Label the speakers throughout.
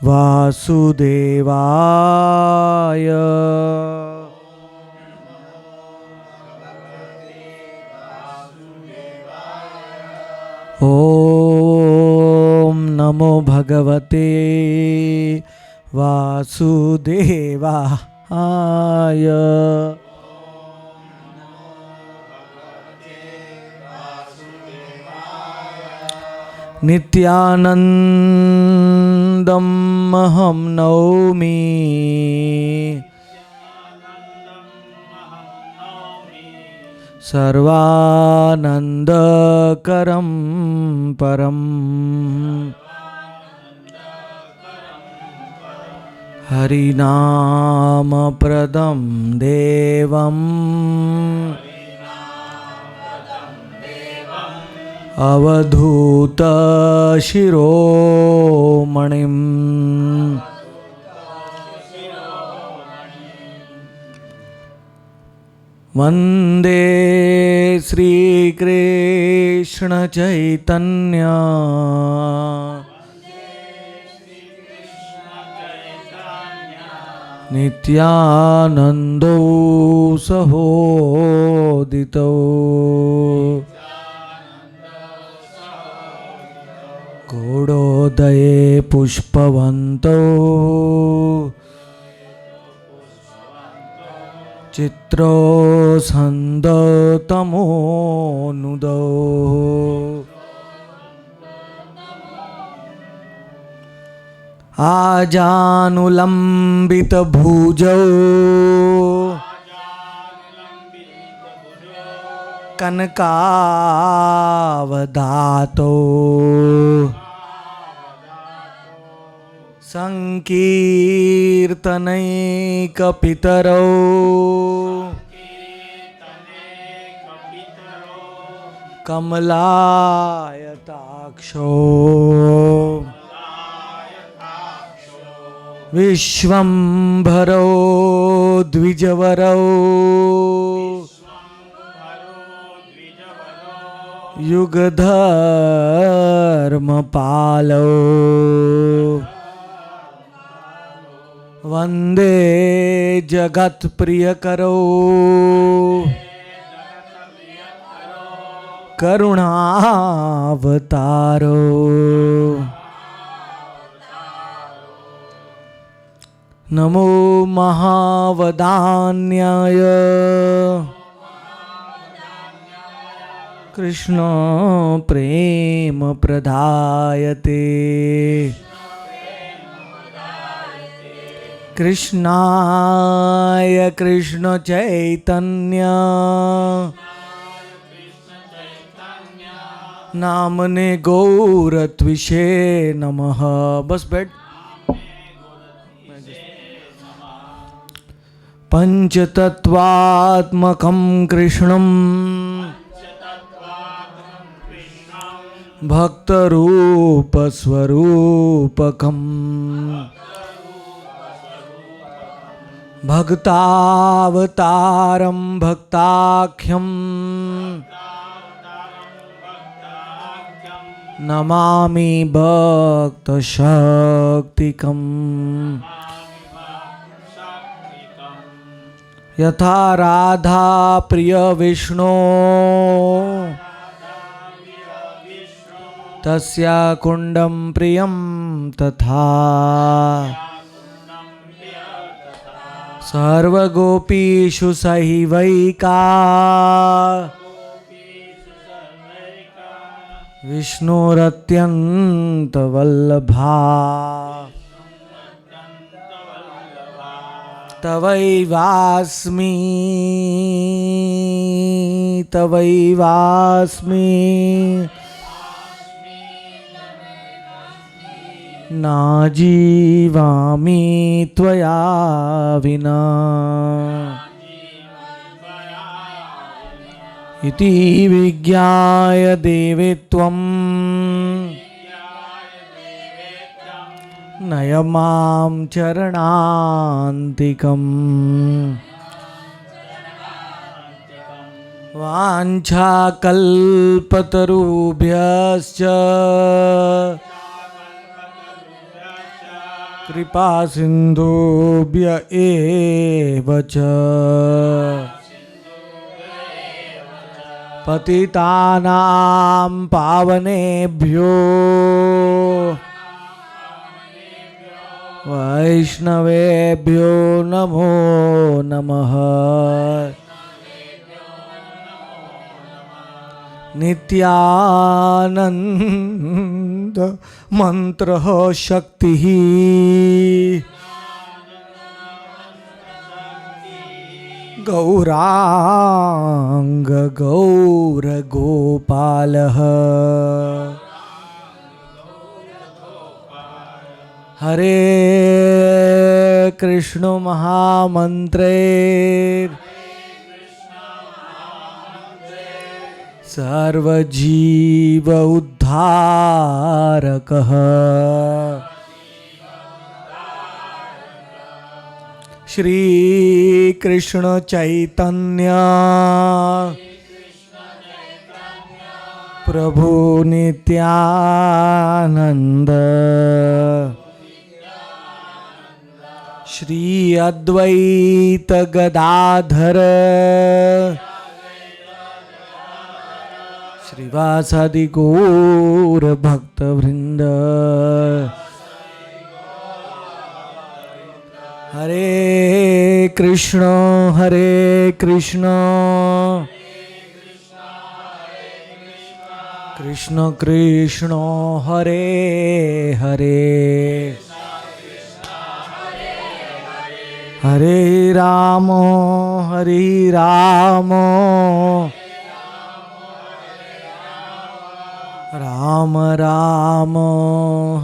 Speaker 1: वासुदेवाय। ओम नमो भगवते वासुदेवाय। नित्यानन्दम् अहं नौमि सर्वानन्दकरं परम्। हरिनामप्रदं देवम् अवधूतशिरोमणिम्। वन्दे श्रीकृष्णचैतन्य नित्यानन्दो सहोदितो घोड़ोदये पुष्पवन्तो चित्रोत्सन्दतमोनुदो। आजानुलम्बितभुजौ कनकावदातो संकीर्तनैकपितरौ कमलायताक्षो विश्वम्भरो द्विजवरौ युगधर्मपालौ वन्दे जगत्प्रियकरौ करुणावतारो। नमो महावदान्याय कृष्ण प्रेम प्रदायते कृष्णाय कृष्ण चैतन्य नामने गौरत्विषे नमः। बस बैठ। पंचतत्वात्मकं कृष्णं भक्तरूपस्वरूपकम् भक्तावतारं भक्ताख्यं नमामि भक्तशक्तिकम्। यथा राधा प्रिय विष्णु तस्या कुंडं प्रियं तथा सर्वगोपीषु सहैवैका विष्णुरत्यन्तवल्लभा। तवैवास्मि तवैवास्मि ना जीवामि त्वया विना। इति विज्ञाय देवेत्वं नय मां चरणान्तिकम्। वाञ्छाकल्पतरुभ्यश्च कृपा सिन्धुभ्य एव च पतितानां पावनेभ्यो वैष्णवेभ्यो नमो नमः। नित्यानंद मंत्र शक्ति गौरांग गौर गोपालः हरे कृष्ण महामंत्रे सर्वजीव उद्धारकः श्री कृष्ण चैतन्य प्रभु नित्यानंद श्री अद्वैत गदाधर श्रीवासादि गौर भक्त वृंद हरे कृष्ण कृष्ण कृष्ण हरे हरे हरे राम राम राम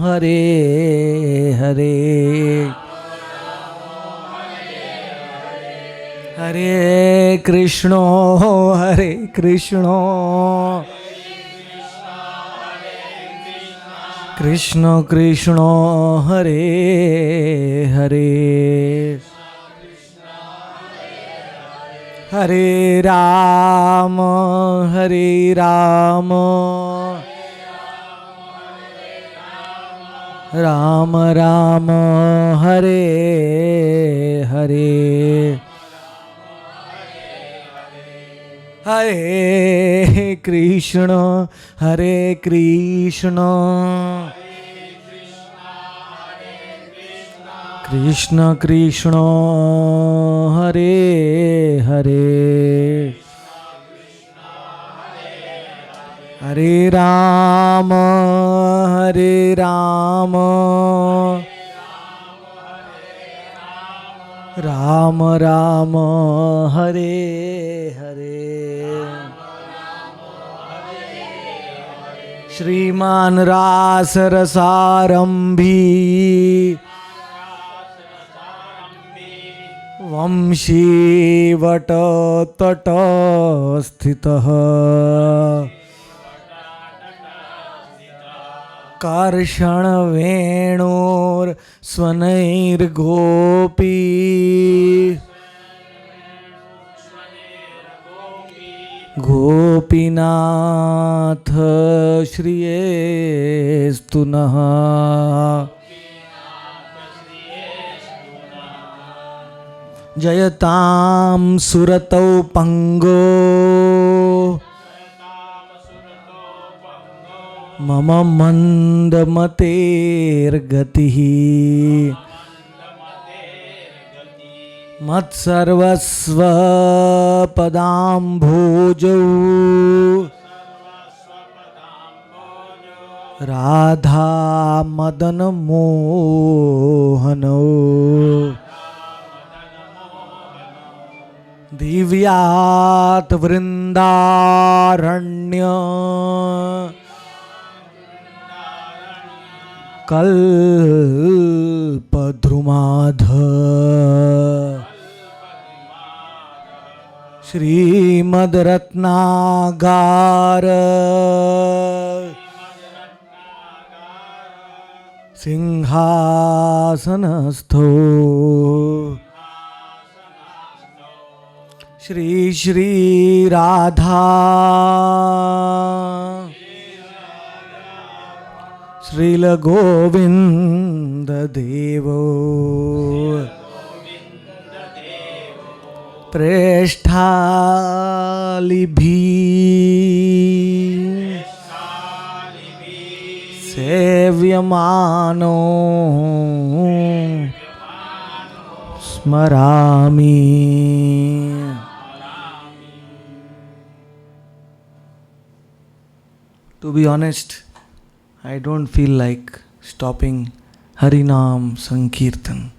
Speaker 1: हरे हरे हरे कृष्ण कृष्ण कृष्ण हरे हरे हरे राम राम राम हरे हरे हरे कृष्ण कृष्ण कृष्ण हरे हरे हरे राम राम राम हरे हरे श्रीमान रास रसारंभी वंशी वट तट स्थितः कर्षण वेणोर स्वनैर्गोपी गोपीनाथ श्रियेस्तु नः जयतां सुरतौ पंगो मम मंदमतेर्गतिः मत्सर्वस्व पदाम्भोजौ राधा मदन मोहनौ दिव्यात् वृंदारण्य कल्पद्रुमाध श्रीमद्रत्नागार सिंहासनस्थो श्री श्री राधा श्रील गोविंद देवो प्रेष्ठालिभिः सेव्यमानो स्मरामि. To be honest, I don't feel like stopping Harinam Sankirtan.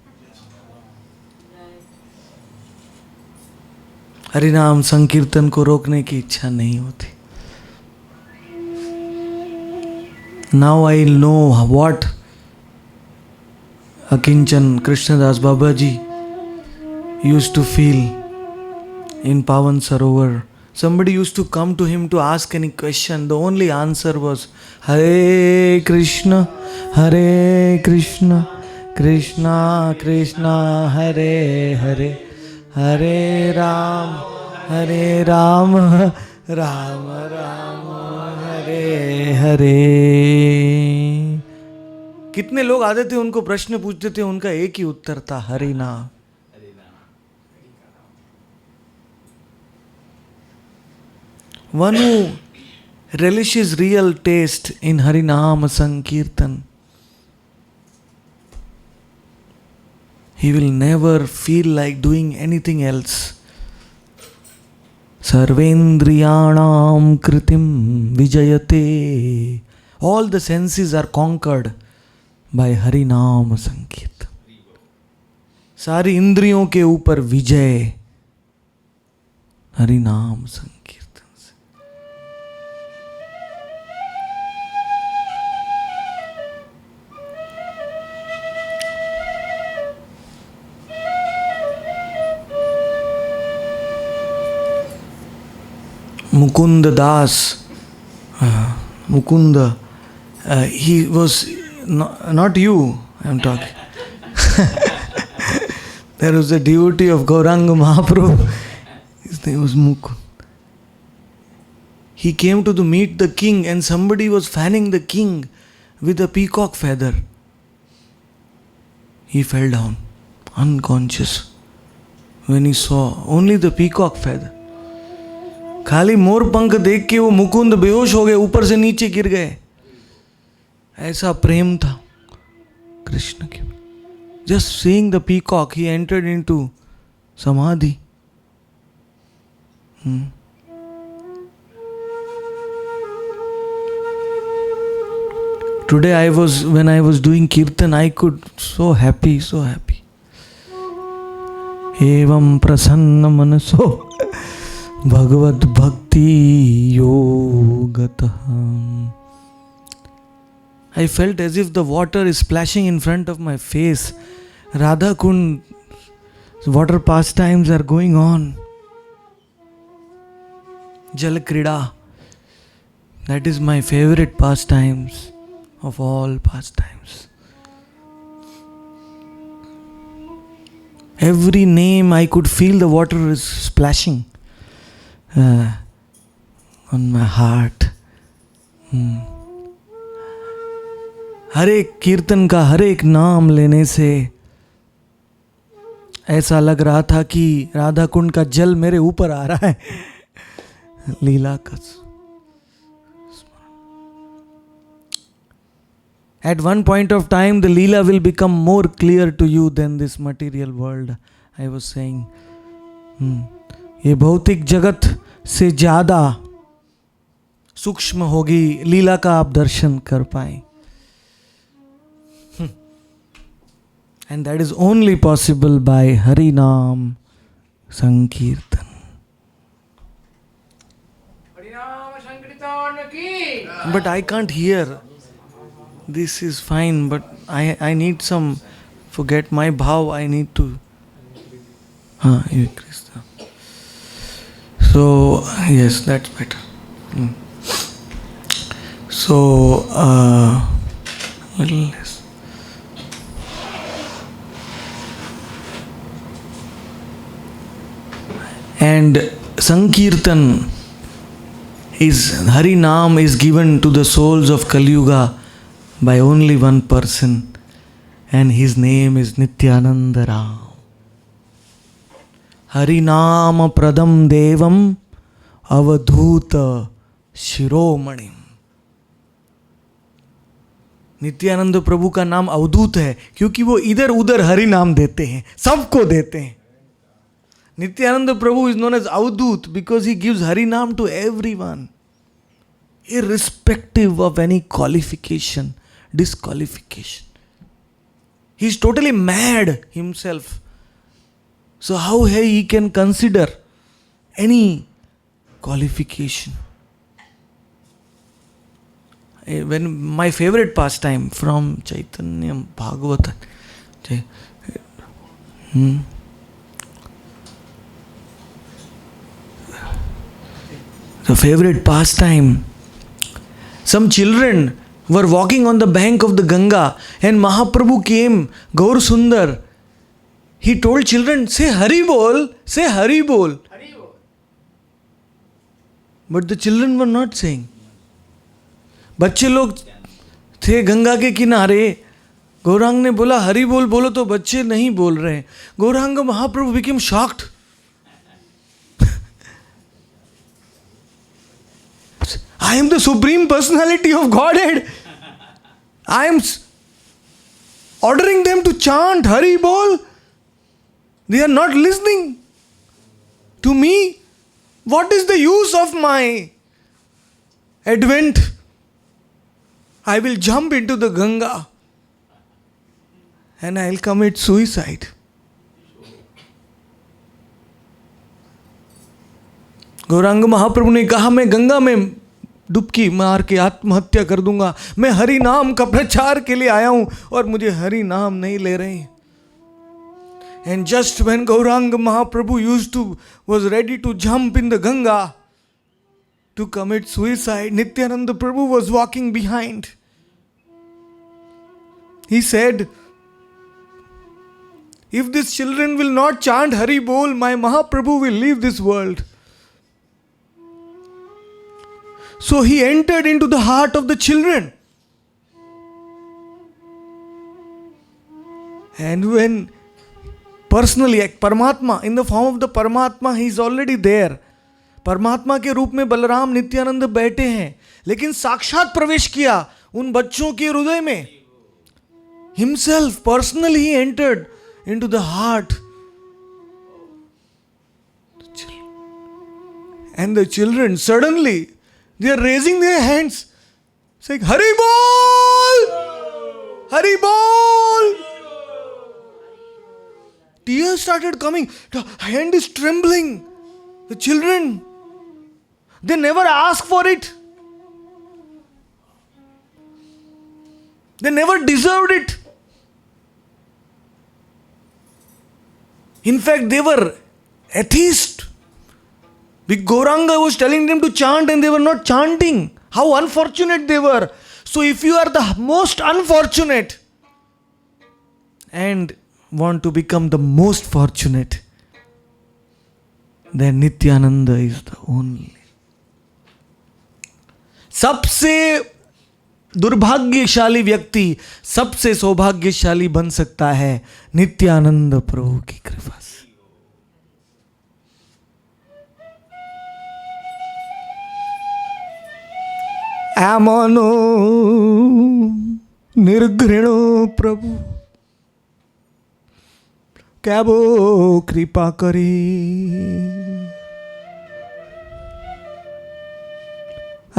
Speaker 1: हरिनाम संकीर्तन को रोकने की इच्छा नहीं होती. Now I know what Akinchan Krishnadas Babaji used to feel in Pavan Sarovar. Somebody used to come to him to ask any question. The only answer was Hare Krishna, Krishna Krishna, Hare Hare, Hare Ram, Ram Ram, Hare Hare. कितने लोग आते थे, उनको प्रश्न पूछते थे, उनका एक ही उत्तर था, हरि नाम. One who relishes real taste in Harinam Sankirtan, he will never feel like doing anything else. Sarvendriyanam kritim vijayate. All the senses are conquered by Harinam Sankirtan. सारी इंद्रियों के ऊपर विजय हरिनाम संकीर्तन. Mukunda Das, Mukunda, he was not you, I am talking. There was a devotee of Gauranga Mahaprabhu, his name was Mukund. He came to meet the king and somebody was fanning the king with a peacock feather. He fell down, unconscious, when he saw only the peacock feather. खाली मोर पंख देख के वो मुकुंद बेहोश हो गए, ऊपर से नीचे गिर गए. ऐसा प्रेम था कृष्ण के. Just seeing the peacock, he entered into samadhi. Today when I was doing kirtan, I could so happy. Evam prasanna manaso Bhagavad Bhakti Yogatah. I felt as if the water is splashing in front of my face. Radha Kund water pastimes are going on. Jal Krida. That is my favorite pastimes of all pastimes. Every name I could feel the water is splashing on my heart. हर एक कीर्तन का हर एक नाम लेने से ऐसा लग रहा था कि राधा कुंड का जल मेरे ऊपर आ रहा है. लीला का. At one point of time, the Leela will become more clear to you than this material world. I was saying, ये भौतिक जगत से ज़्यादा सूक्ष्म होगी लीला का आप दर्शन कर पाए. And that is only possible by Hari Naam Sankirtan. But I can't hear. This is fine, but I need some, forget my bhav, I need to. Krishna. So, yes, that's better. So, little less. And Sankirtan is, Hari Naam is given to the souls of Kali Yuga by only one person, and his name is Nityananda Ram. Harinama Pradam Devam Avadhuta Shiromanim. Nityanand प्रभु का नाम अवधूत है क्योंकि वो इधर उधर हरि नाम देते हैं, सबको देते हैं. नित्यानंद प्रभु is known as Avadhuta because he gives Hari नाम to everyone, irrespective of any qualification, disqualification. He is totally mad himself. So how he can consider any qualification? When my favorite pastime from Chaitanya Bhagavatam, the favorite pastime, some children were walking on the bank of the Ganga and Mahaprabhu came, Gaur Sundar. He told children, say Hari Bol, say Hari Bol. But the children were not saying. बच्चे लोग थे गंगा के किनारे, गौरांग ने बोला हरि बोल बोलो तो बच्चे नहीं बोल रहे हैं. गौरांग महाप्रभु became shocked. I am the supreme personality of Godhead. I am ordering them to chant Hari Bol. They are not listening to me. What is the use of my advent? I will jump into the Ganga and I will commit suicide. Gaurang महाप्रभु ने कहा मैं गंगा में डुबकी मार के आत्महत्या कर दूंगा. मैं हरि नाम का प्रचार के लिए आया हूं और मुझे हरि नाम नहीं ले रहे. And just when Gauranga Mahaprabhu was ready to jump in the Ganga to commit suicide, Nityananda Prabhu was walking behind. He said, if these children will not chant Hari Bol, my Mahaprabhu will leave this world. So he entered into the heart of the children. And when personally, Paramatma, in the form of the Paramatma, he is already there. परमात्मा के रूप में बलराम नित्यानंद बैठे हैं, लेकिन साक्षात प्रवेश किया उन बच्चों के हृदय में. Himself personally he entered into the heart. And the children suddenly they are raising their hands, saying Hari Bol, Hari Bol. Tears started coming. The hand is trembling. The children, they never ask for it. They never deserved it. In fact, they were atheists. Big Gauranga was telling them to chant and they were not chanting. How unfortunate they were. So if you are the most unfortunate and want to become the most fortunate, then Nityananda is the only. सबसे दुर्भाग्यशाली व्यक्ति सबसे सौभाग्यशाली बन सकता है नित्यानंद प्रभु की कृपा से. एमनो निर्घृणो प्रभु कैबो कृपा करी.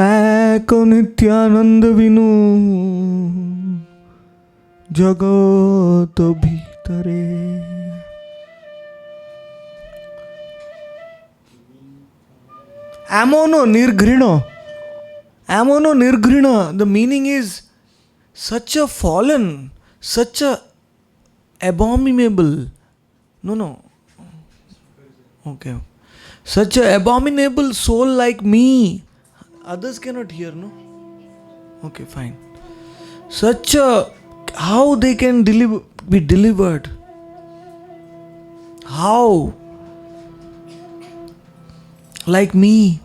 Speaker 1: एक नित्यानंद विनु जगत भीतरे. Amino निर्घृणो. Amono nirgrina, the meaning is such a fallen, such a abominable. No. Okay. Such a abominable soul like me. Others cannot hear, no? Okay, fine. Such a, how they can be delivered? How? Like me.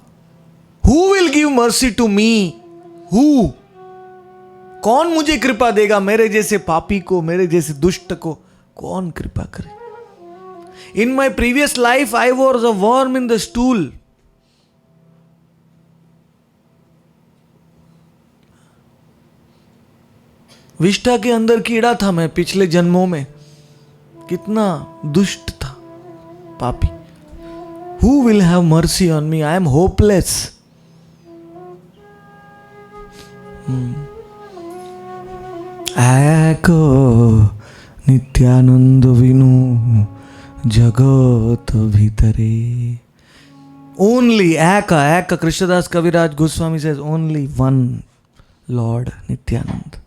Speaker 1: Who will give mercy to me? Who? कौन मुझे कृपा देगा? मेरे जैसे पापी को, मेरे जैसे दुष्ट को कौन कृपा करे? In my previous life, I was a worm in the stool. विष्ठा के अंदर कीड़ा था मैं पिछले जन्मों में. कितना दुष्ट था, पापी. Who will have mercy on me? I am hopeless. এক নিত্যানন্দ বিনু जगत भीतरे. Only Eka Krishnadas Kaviraj Goswami says only one Lord Nityanand.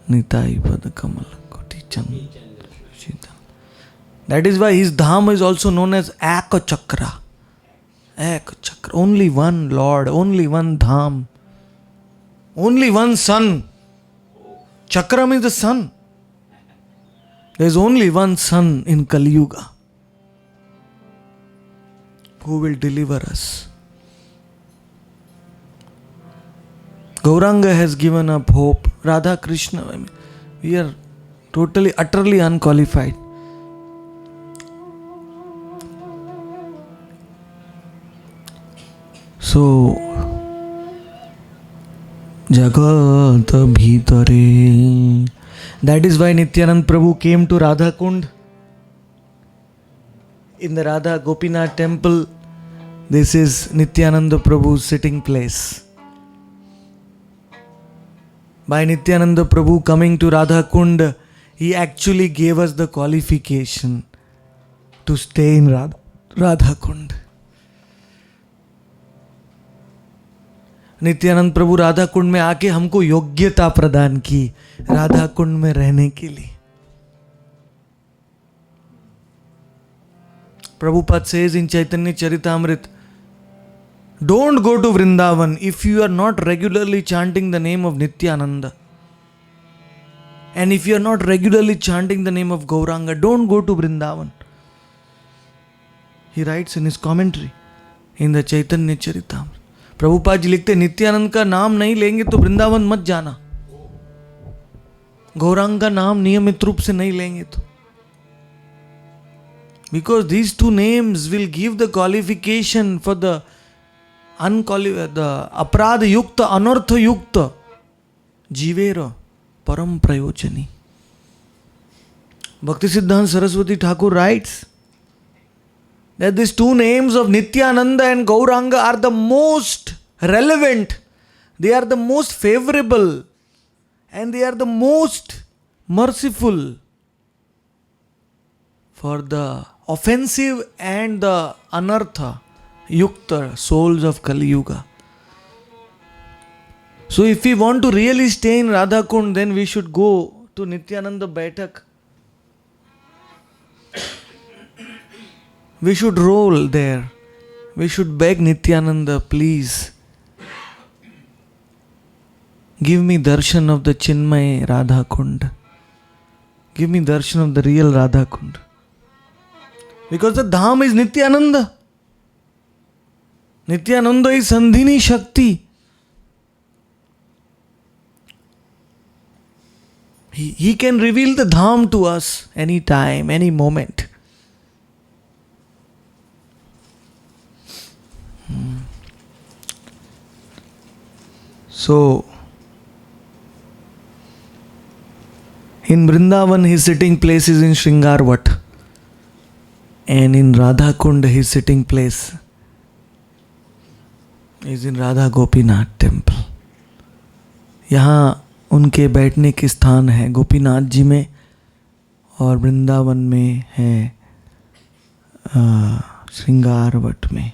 Speaker 1: Nitai Pad Kamal Koti Chand. That is why his dham is also known as Eka Chakra. Eka Chakra. Only one Lord, only one dham, only one sun. Chakra means the sun. There is only one sun in Kali Yuga who will deliver us. Gauranga has given up hope. Radha Krishna, I mean, we are totally, utterly unqualified. So, Jagat Bhitare. That is why Nityanand Prabhu came to Radha Kund. In the Radha Gopinath temple, this is Nityananda Prabhu's sitting place. By Nityananda Prabhu coming to Radha Kund, he actually gave us the qualification to stay in Radha Kund. Nityanand प्रभु राधा कुंड में आके हमको योग्यता प्रदान की राधा कुंड में रहने के लिए. Prabhupada says in Chaitanya Charitamrita, don't go to Vrindavan if you are not regularly chanting the name of Nityananda. And if you are not regularly chanting the name of Gauranga, don't go to Vrindavan. He writes in his commentary in the Chaitanya Charitamrita. Prabhupada ji लिखते नित्यानंद का नाम नहीं लेंगे तो वृंदावन मत जाना. गौरांग का नाम नियमित रूप से नहीं लेंगे तो. Because these two names will give the qualification for the अपराध युक्त अनर्थ युक्त जीवेर परम प्रयोजनी. Bhakti Siddhanta Saraswati Thakur writes that these two names of Nityananda and Gauranga are the most relevant, they are the most favorable, and they are the most merciful for the offensive and the anartha yukta souls of Kali Yuga. So if we want to really stay in Radha Kund, then we should go to Nityananda Baitak. We should roll there. We should beg Nityananda, please give me darshan of the Chinmay Radha Kund. Give me darshan of the real Radha Kund. Because the dham is Nityananda. Nityananda is Sandhini Shakti. He can reveal the dham to us any time, any moment. So, in Vrindavan his sitting place is in Shringarvat, and in Radha Kund his sitting place is in Radha Gopinath temple. यहाँ उनके बैठने के स्थान है गोपीनाथ जी में और वृंदावन में है श्रृंगारवट में.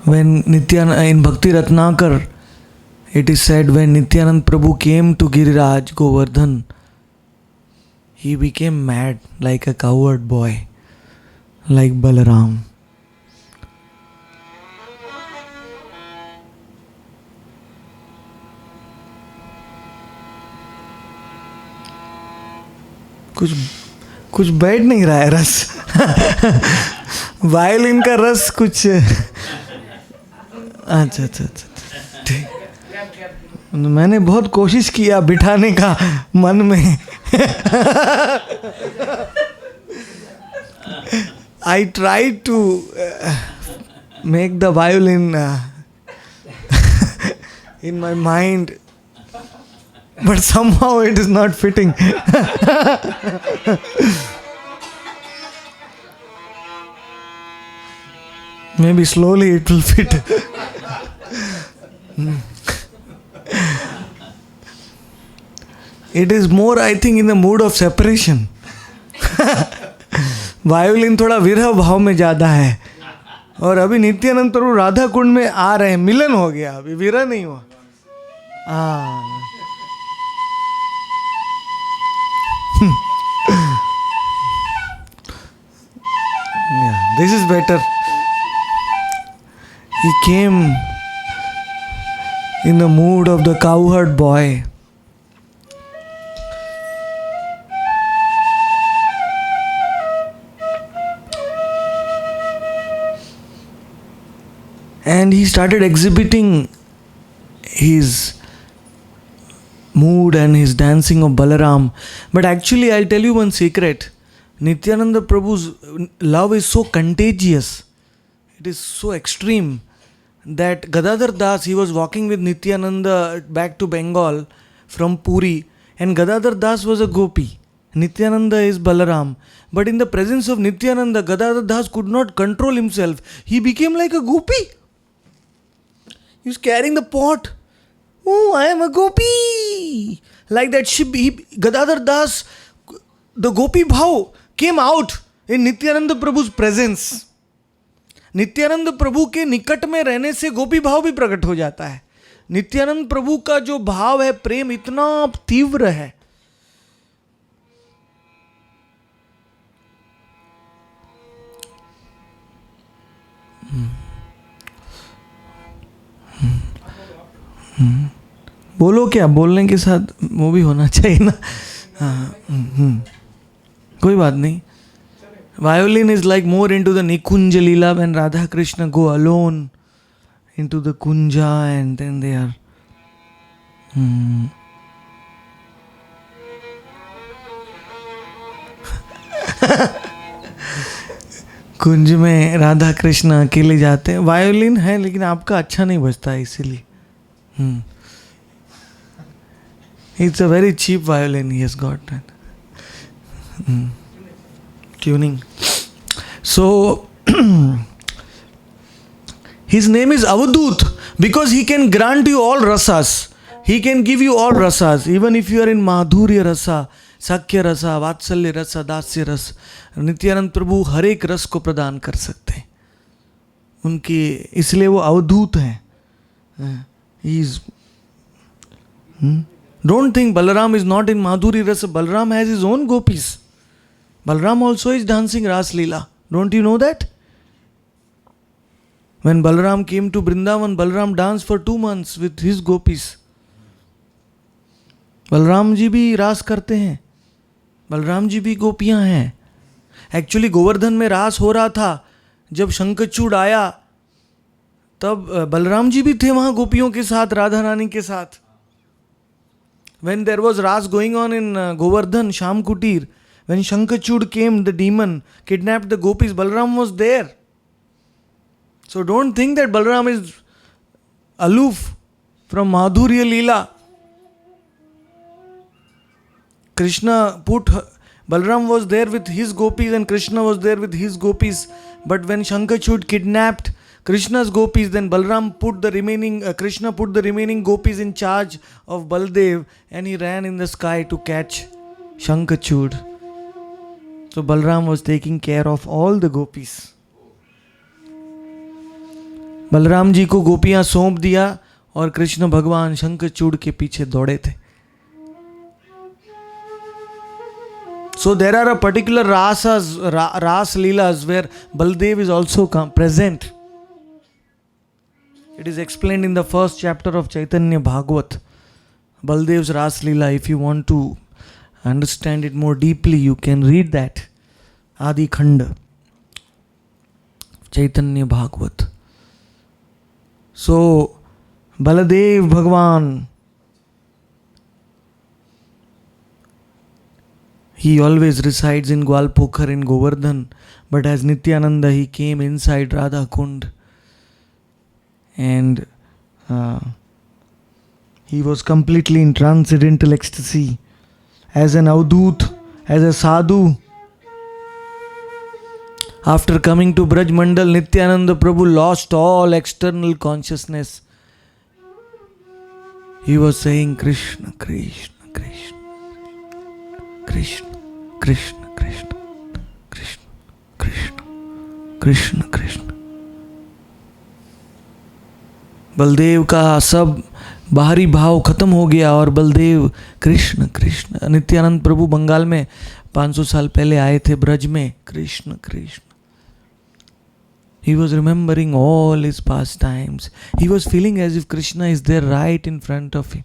Speaker 1: When Nityananda, in Bhakti Ratnakar, it is said when Nityanand Prabhu came to Giriraj Govardhan, he became mad like a coward boy, like Balaram. कुछ बैठ नहीं रहा है रस. वायलिन का रस कुछ अच्छा अच्छा अच्छा ठीक। मैंने बहुत कोशिश किया बिठाने का मन में। I tried to make the violin in my mind, but somehow it is not fitting. Maybe slowly it will fit. It is more, I think, in the mood of separation. Violin थोड़ा विरह भाव में ज़्यादा है, और अभी नित्यानंद प्रभु राधा कुंड में आ रहे हैं, मिलन हो गया, अभी विरह नहीं हुआ। This is better. He came in the mood of the cowherd boy. And he started exhibiting his mood and his dancing of Balaram. But actually, I'll tell you one secret. Nityananda Prabhu's love is so contagious. It is so extreme that Gadadhar Das, he was walking with Nityananda back to Bengal from Puri, and Gadadhar Das was a gopi. Nityananda is Balaram. But in the presence of Nityananda, Gadadhar Das could not control himself. He became like a gopi. He was carrying the pot. Oh, I am a gopi. Like that, Gadadhar Das, the gopi bhav came out in Nityananda Prabhu's presence. Nityanand प्रभु के निकट में रहने से गोपी भाव भी प्रकट हो जाता है। नित्यानंद प्रभु का जो भाव है, प्रेम इतना तीव्र है। बोलो क्या, बोलने के साथ वो भी होना चाहिए ना। कोई बात नहीं। Violin is like more into the Nikunja Leela when Radha Krishna go alone into the Kunja, and then they are कुंज में राधा कृष्ण अकेले जाते हैं। वायोलिन है लेकिन आपका अच्छा नहीं बजता है, इसीलिए it's a very cheap violin he has got tuning. So his name is Avadut because he can grant you all rasas. He can give you all rasas, even if you are in Madhurya rasa, Sakya rasa, Vatsalya rasa, Dasya rasa. Nityananda Prabhu हर एक रस को प्रदान कर सकते हैं उनकी, इसलिए वो अवधूत हैं. He is don't think Balaram is not in Madhuri rasa. Balaram has his own gopis. Balaram also is dancing Ras Leela. Don't you know that? When Balaram came to Vrindavan, Balaram danced for 2 months with his gopis. Balram ji भी रास करते हैं, बलराम जी भी गोपियां हैं. Actually Govardhan में रास हो रहा था, जब शंखचूड़ आया तब बलराम जी भी थे वहाँ गोपियों के साथ, राधा रानी के साथ. When there was ras going on in Govardhan, Sham Kutir, when Shankachud came, the demon kidnapped the gopis, Balaram was there. So don't think that Balaram is aloof from Madhurya Leela. Balaram was there with his gopis and Krishna was there with his gopis. But when Shankachud kidnapped Krishna's gopis, then Krishna put the remaining gopis in charge of Baldev, and he ran in the sky to catch Shankachud. So Balaram was taking care of all the gopis. Balram ji को गोपियां सौंप दिया और कृष्ण भगवान शंखचूड़ के पीछे दौड़े थे. So there are a particular ras leelas where Baldev is also present. It is explained in the first chapter of Chaitanya Bhagavat. Baldev's ras leela. If you want to understand it more deeply, you can read that Adi Khanda. Chaitanya Bhagavat. So, Baladev Bhagwan, he always resides in Gwalpokhar in Govardhan, but as Nityananda he came inside Radha Kund and he was completely in transcendental ecstasy as an Avdut, as a sadhu. After coming to Braj Mandal, Nityananda Prabhu lost all external consciousness. He was saying Krishna, Krishna, Krishna, Krishna, Krishna, Krishna, Krishna, Krishna, Krishna, Krishna. Baldev का सब बाहरी भाव खत्म हो गया और बलदेव कृष्ण कृष्ण. नित्यानंद प्रभु बंगाल में 500 साल पहले आए थे ब्रज में. Krishna Krishna. He was remembering all his pastimes. He was feeling as if Krishna is there right in front of him.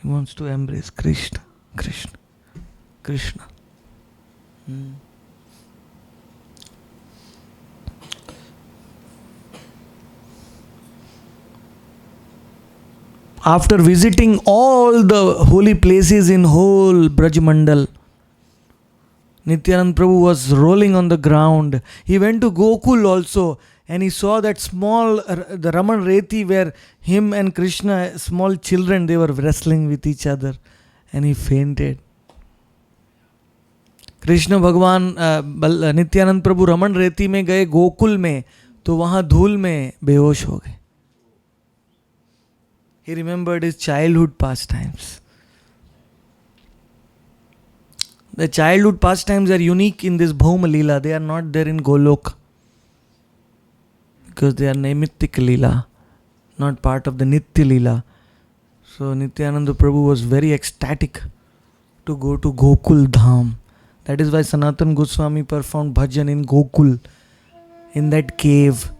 Speaker 1: He wants to embrace Krishna, Krishna, Krishna. After visiting all the holy places in whole Braj Mandal, Nityanand Prabhu was rolling on the ground. He went to Gokul also and he saw that small, the Raman Reti where him and Krishna, small children, they were wrestling with each other and he fainted. Krishna भगवान नित्यानंद प्रभु रमन रेती में गए गोकुल में तो वहाँ धूल में बेहोश हो गए. He remembered his childhood pastimes. The childhood pastimes are unique in this Bhauma Leela. They are not there in Golok. Because they are Naimittik Leela, not part of the Nitya Leela. So Nityananda Prabhu was very ecstatic to go to Gokul Dham. That is why Sanatan Goswami performed bhajan in Gokul, in that cave.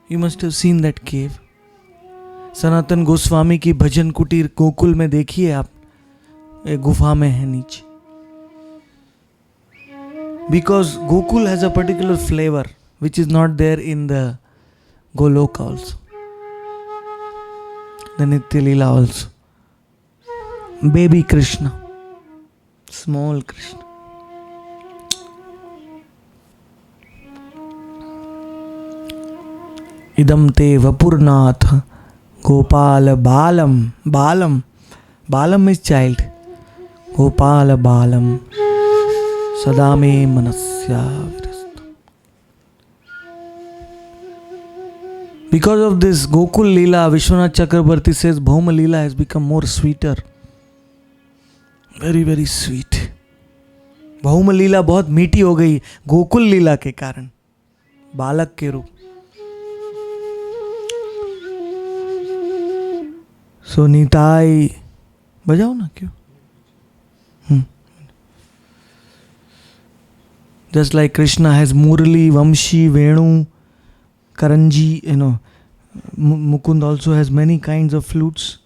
Speaker 1: You must have seen that cave. Sanatan Goswami की भजन कुटीर गोकुल में देखिए आप, एक गुफा में है नीचे. Because Gokul has a particular flavor which is not there in the Goloka also, the Nitya Leela also. Baby Krishna, small Krishna. Idam te Vapurnath Gopal Balam. Balam is child. Gopal Balam Sadame Manasya Virastu. Because of this Gokul Leela, Vishwanath Chakrabarti says Bhauma Leela has become more sweeter. Very, very sweet. Bhauma Leela बहुत मीठी हो गई गोकुल लीला के कारण, बालक के रूप. So Nitai, बजाओ ना क्यों? Just like Krishna has Murali, Vamshi, Venu, Karanji, Mukund also has many kinds of flutes.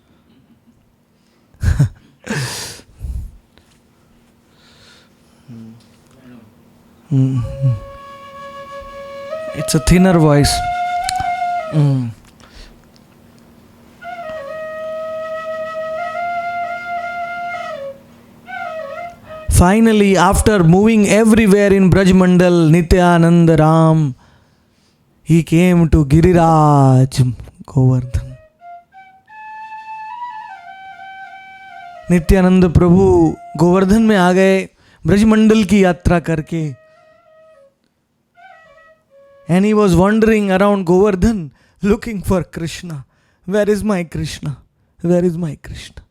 Speaker 1: It's a thinner voice. Finally, after moving everywhere in Braj Mandal, Nityananda Ram, he came to Giriraj, Govardhan. Nityanand प्रभु गोवर्धन में आ गए ब्रजमंडल की यात्रा करके. And he was wandering around Govardhan looking for Krishna. Where is my Krishna? Where is my Krishna?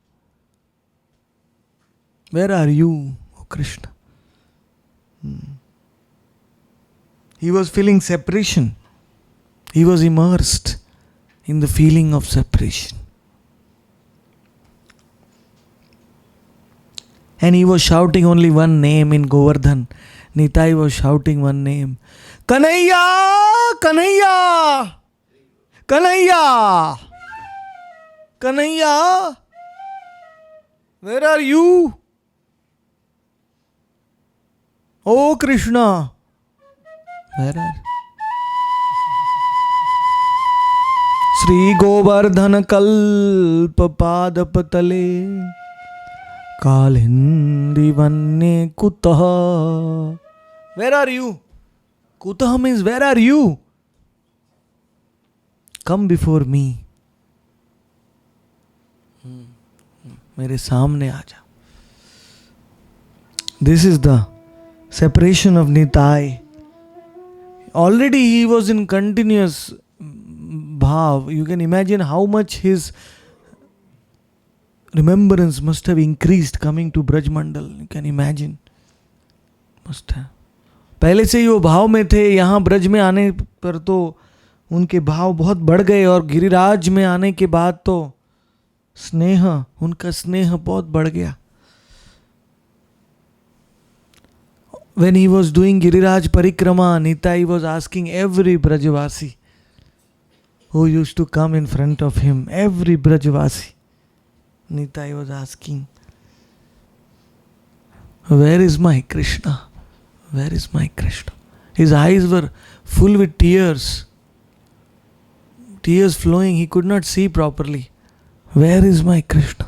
Speaker 1: Where are you, O Krishna? He was feeling separation. He was immersed in the feeling of separation. And he was shouting only one name in Govardhan. Nitai was shouting one name. Kanhaiya! Kanhaiya! Kanhaiya! Kanhaiya! Where are you? Oh Krishna! Where are you? Shri Govardhan कल्प पादपतले कालिंदी वन्ने कुतः. Where are you? Kutah means where are you? Come before me. मेरे सामने आ जा. This is the separation of Nitai. Already he was in continuous bhav. You can imagine how much his remembrance must have increased coming to Braj Mandal. You can imagine. Must have. पहले से ही वो भाव में थे. यहाँ ब्रज में आने पर तो उनके भाव बहुत बढ़ गए और गिरिराज में आने के बाद तो स्नेह, उनका स्नेह बहुत बढ़ गया. When he was doing Giriraj Parikrama, Nitai was asking every Brajvasi who used to come in front of him, every Brajvasi, Nitai was asking, where is my Krishna? Where is my Krishna? His eyes were full with tears. Tears flowing, he could not see properly. Where is my Krishna?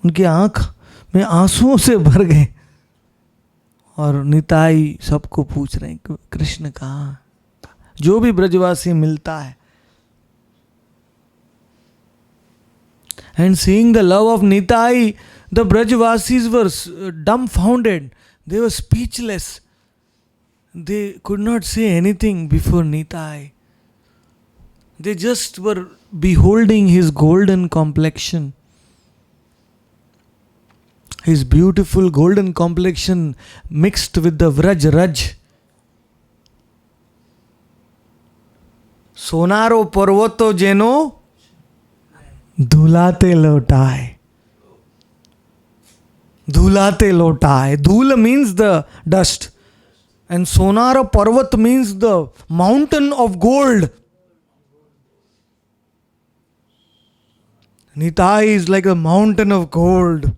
Speaker 1: उनकी आंख में आंसुओं से भर गए और निताई सबको पूछ रहे हैं कृष्ण कहाँ. जो भी ब्रजवासी मिलता है. And seeing the love of Nitai, the Brajvasis were dumbfounded. They were speechless. They could not say anything before Nitai. They just were beholding his golden complexion. His beautiful golden complexion mixed with the Vraj Raj. Sonaro parvato jeno dhulate lotaye. Dhulate lotaye. Dhula means the dust. And Sonara Parvat means the mountain of gold. Nitai is like a mountain of gold.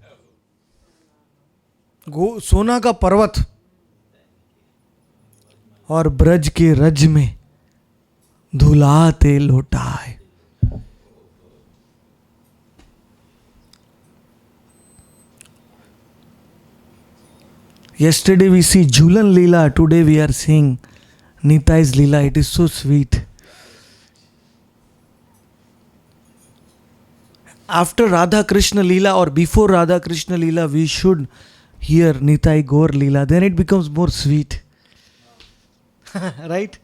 Speaker 1: सोना का पर्वत. और ब्रज के रज में धुलाते लोटाए. Yesterday we see Jhulan Leela, today we are seeing Nitai's Leela. It is so sweet. After Radha Krishna Leela or before Radha Krishna Leela, we should hear Nitai Gaur Leela. Then it becomes more sweet. Right?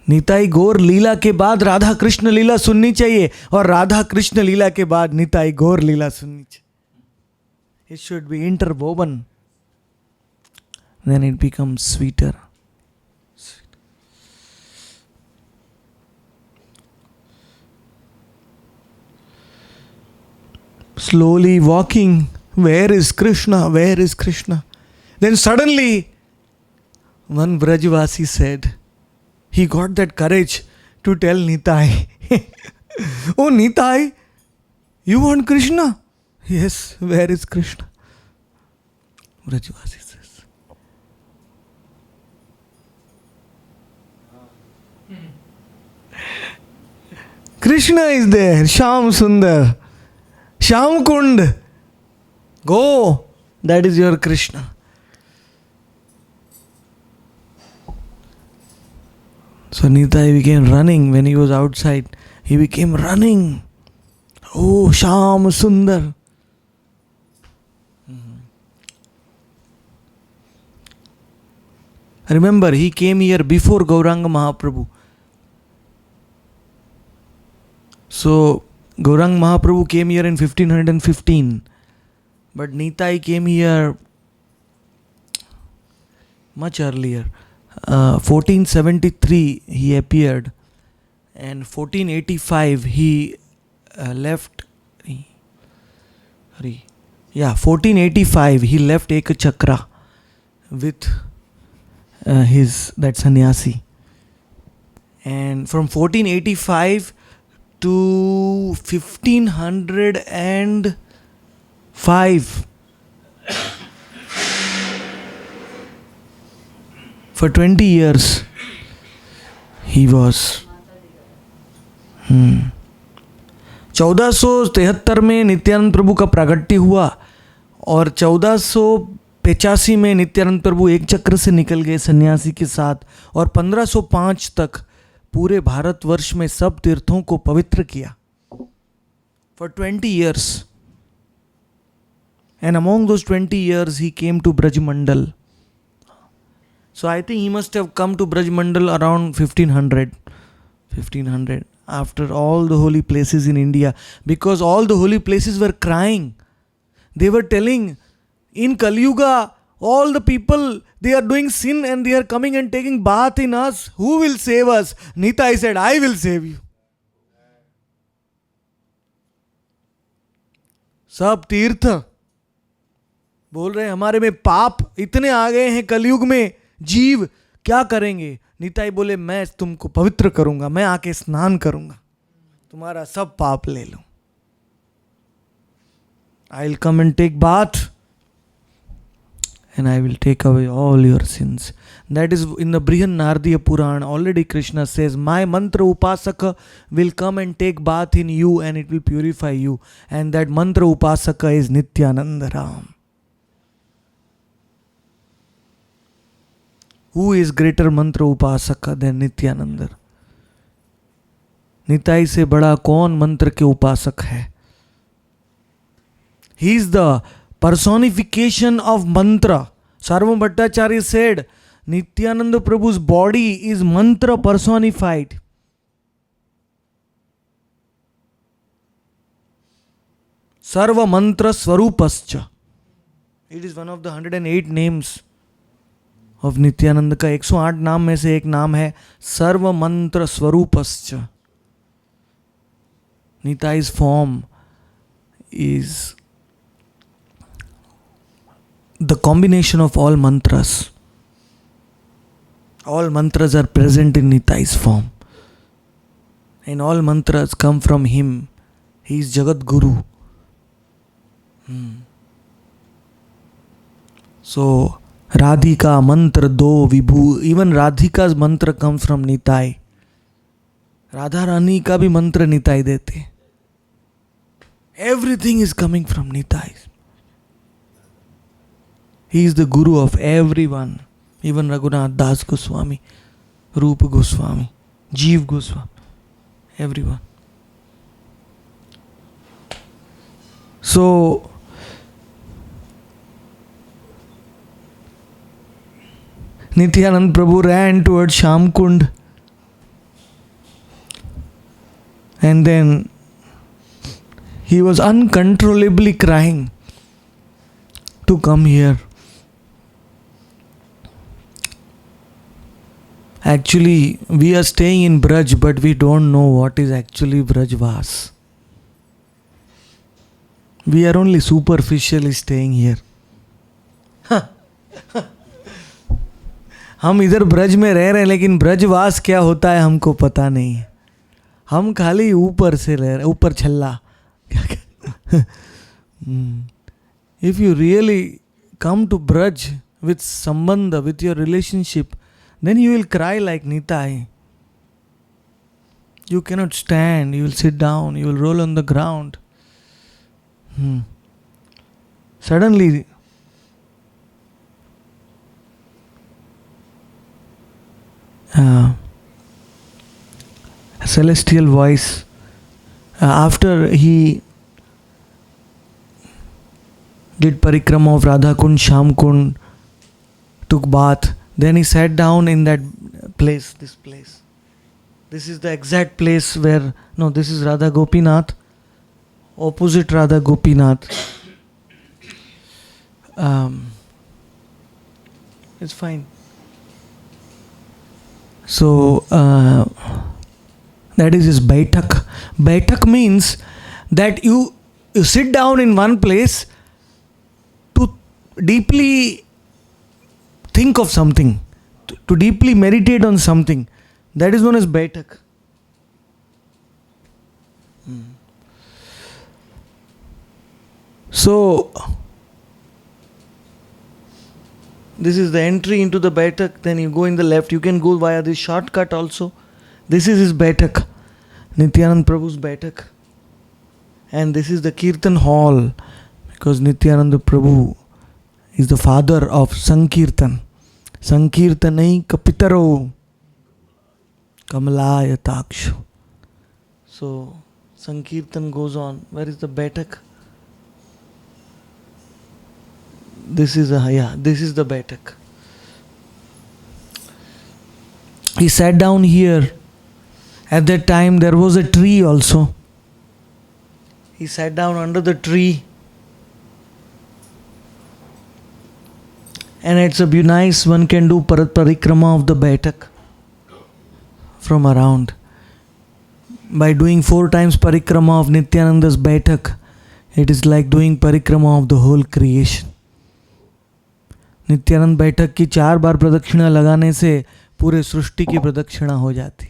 Speaker 1: Nitai गौर लीला के बाद राधा कृष्ण लीला सुननी चाहिए और राधा कृष्ण लीला के बाद निताई गौर लीला सुननी चाहिए. It should be interwoven. Then it becomes sweeter. Slowly walking, where is Krishna? Where is Krishna? Then suddenly, one Brajvasi said, he got that courage to tell Nitai, oh Nitai, you want Krishna? Yes, where is Krishna? Brajvasi says. Krishna is there, Shyam Sundar, Shyam Kund. Go, that is your Krishna. So Nitai became running when he was outside. He became running. Oh, Shyam Sundar. Remember, he came here before Gauranga Mahaprabhu. So, Gauranga Mahaprabhu came here in 1515. But Nitai came here much earlier. 1473 he appeared. And 1485 he left. 1485 he left Ekachakra with that sannyasi. And from 1485 to 1505, for 20 years, He was 1473 में नित्यानंद प्रभु का प्रागट्य हुआ और 1485 में नित्यानंद प्रभु एक चक्र से निकल गए सन्यासी के साथ, और 1505 तक पूरे भारतवर्ष में सब तीर्थों को पवित्र किया for 20 years. And among those 20 years he came to Braj Mandal. So I think he must have come to Braj Mandal around 1500 after all the holy places in India, because all the holy places were crying. They were telling, in Kali Yuga all the people, they are doing sin and they are coming and taking bath in us. Who will save us? Nitai said, I will save you. सब तीर्थ बोल रहे हमारे में पाप इतने आ गए हैं कलयुग में, जीव क्या करेंगे? निताई बोले मैं तुमको पवित्र करूंगा, मैं आके स्नान करूंगा, तुम्हारा सब पाप ले लो. I will come and take bath and I will take away all your sins. That is in the Brihan Nardiya Purana. Already Krishna says, my mantra upasaka will come and take bath in you and it will purify you. And that mantra upasaka is Nityananda Ram. Who is greater mantra upasaka than Nityananda? Nitai से बड़ा कौन मंत्र के उपासक है? He is the personification of mantra. Sarvam Bhattacharya said, Nityananda Prabhu's body is mantra personified. Sarva mantra swarupascha. It is one of the 108 names of Nityananda का 108 नाम में से एक नाम है सर्व मंत्र स्वरूपश्च. Nitai's form is the combination of all mantras. All mantras are present in Nitai's form. And all mantras come from him. He is Jagat Guru. So, Radhika mantra do vibhu. Even Radhika's mantra comes from Nitai. Radha Rani ka bhi mantra Nitai dete. Everything is coming from Nitai. He is the guru of everyone. Even Raghunath Das Goswami, Rupa Goswami, Jeev Goswami, everyone. So, Nityanand Prabhu ran towards Shamkund, and then he was uncontrollably crying to come here. Actually, we are staying in Braj, but we don't know what is actually Brajvas. We are only superficially staying here. हम इधर ब्रज में रह रहे हैं, लेकिन ब्रजवास क्या होता है हमको पता नहीं है. हम खाली ऊपर से रह रहे, ऊपर छल्ला. If you really come to Braj with sambandha, with your relationship, then you will cry like Nitai. You cannot stand, you will sit down, you will roll on the ground. Suddenly, a celestial voice, after he did parikrama of Radha Kund, Sham Kund, took bath, then he sat down in that place, this place. This is the exact place where, no, this is Radha Gopinath, opposite Radha Gopinath. It's fine. So, that is his baitak. Baitak means that you sit down in one place to deeply think of something, to deeply meditate on something. That is known as baitak. So, this is the entry into the baitak. Then you go in the left. You can go via this shortcut also. This is his Baitak, Nityanand Prabhu's Baitak. And this is the Kirtan hall, because Nityananda Prabhu is the father of Sankirtan. Sankirtanai kapitaro kamalaya takshu. So Sankirtan goes on. Where is the Baitak? This is the Baitak. He sat down here. At that time there was a tree also. He sat down under the tree. And it's a be nice, one can do parikrama of the Baitak from around. By doing 4 times parikrama of Nityananda's Baitak, it is like doing parikrama of the whole creation. Nityanand बैठक की 4 बार प्रदक्षिणा लगाने से पूरे सृष्टि की प्रदक्षिणा हो जाती.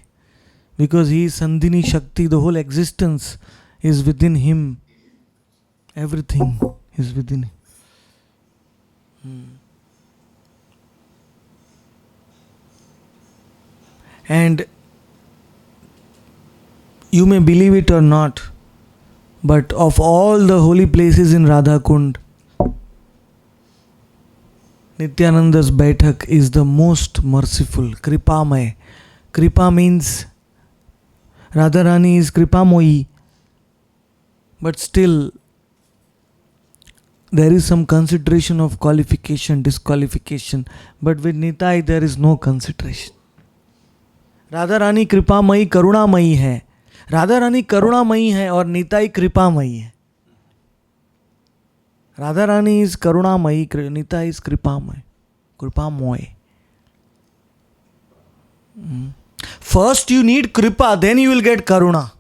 Speaker 1: Because he is Sandhini Shakti, the whole existence is within him. Everything is within him. And you may believe it or not, but of all the holy places in Radha Kund, Nityananda's Baitak is the most merciful, Kripamay. Kripa means Radharani is Kripamoyi, but still there is some consideration of qualification, disqualification, but with Nitai there is no consideration. Radharani Kripamayi Karunamayi hai. Radharani Karunamayi hai और Nitai Kripamayi hai. Radharani is Karunamayi, Nitai is Kripamayi. Kripamoy. First you need Kripa, then you will get Karuna.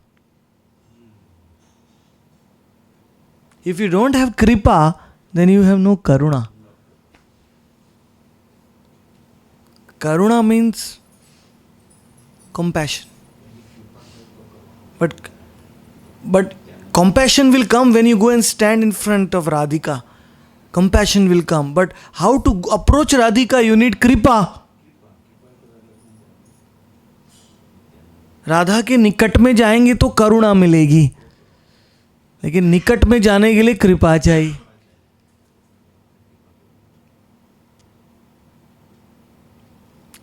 Speaker 1: If you don't have Kripa, then you have no Karuna. Karuna means compassion. But compassion will come when you go and stand in front of Radhika. Compassion will come. But how to approach Radhika, you need Kripa. Radha के निकट में जाएंगे तो करुणा मिलेगी, लेकिन निकट में जाने के लिए कृपा चाहिए.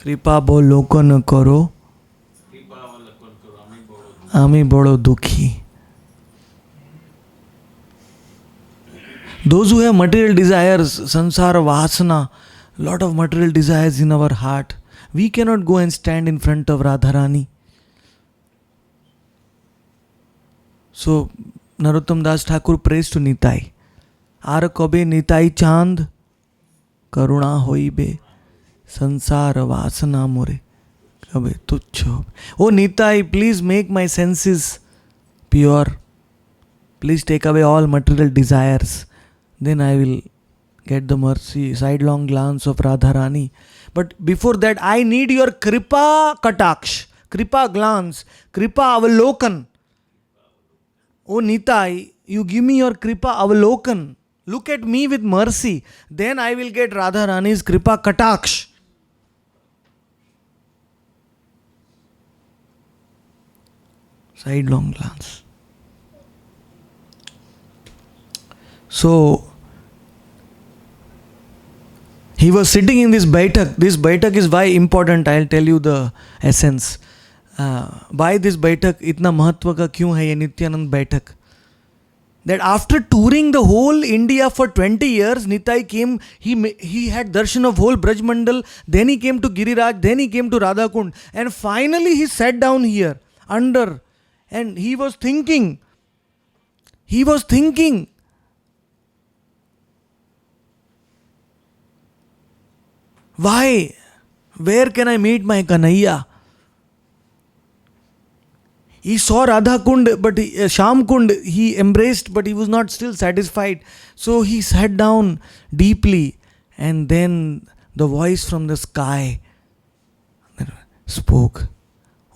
Speaker 1: कृपा अवलोकन करो, आमी बड़ो दुखी. Those who have material desires, sansara vasana, lot of material desires in our heart, we cannot go and stand in front of Radharani. So Narottam Das Thakur prays to Nitai. Ar kabe Nitai chand, karuna hoibe, sansara vasana more, kabe tuchho. Oh Nitai, please make my senses pure. Please take away all material desires. Then I will get the mercy, sidelong glance of Radharani. But before that, I need your Kripa Kataksh, Kripa glance, Kripa Avalokan. Oh Nitai, you give me your Kripa Avalokan. Look at me with mercy. Then I will get Radharani's Kripa Kataksh. Sidelong glance. So he was sitting in this Baitak. This Baitak is why important. I'll tell you the essence. Why this Baitak itna mahatva ka kyun hai ye Nityanand Baitak? That after touring the whole India for 20 years, Nitai came, he had darshan of whole Braj Mandal, then he came to Giriraj, then he came to Radha Kund, and finally he sat down here under, and he was thinking, why? Where can I meet my Kanhaiya? He saw Radha Kund, but Sham Kund, he embraced, but he was not still satisfied. So he sat down deeply, and then the voice from the sky spoke.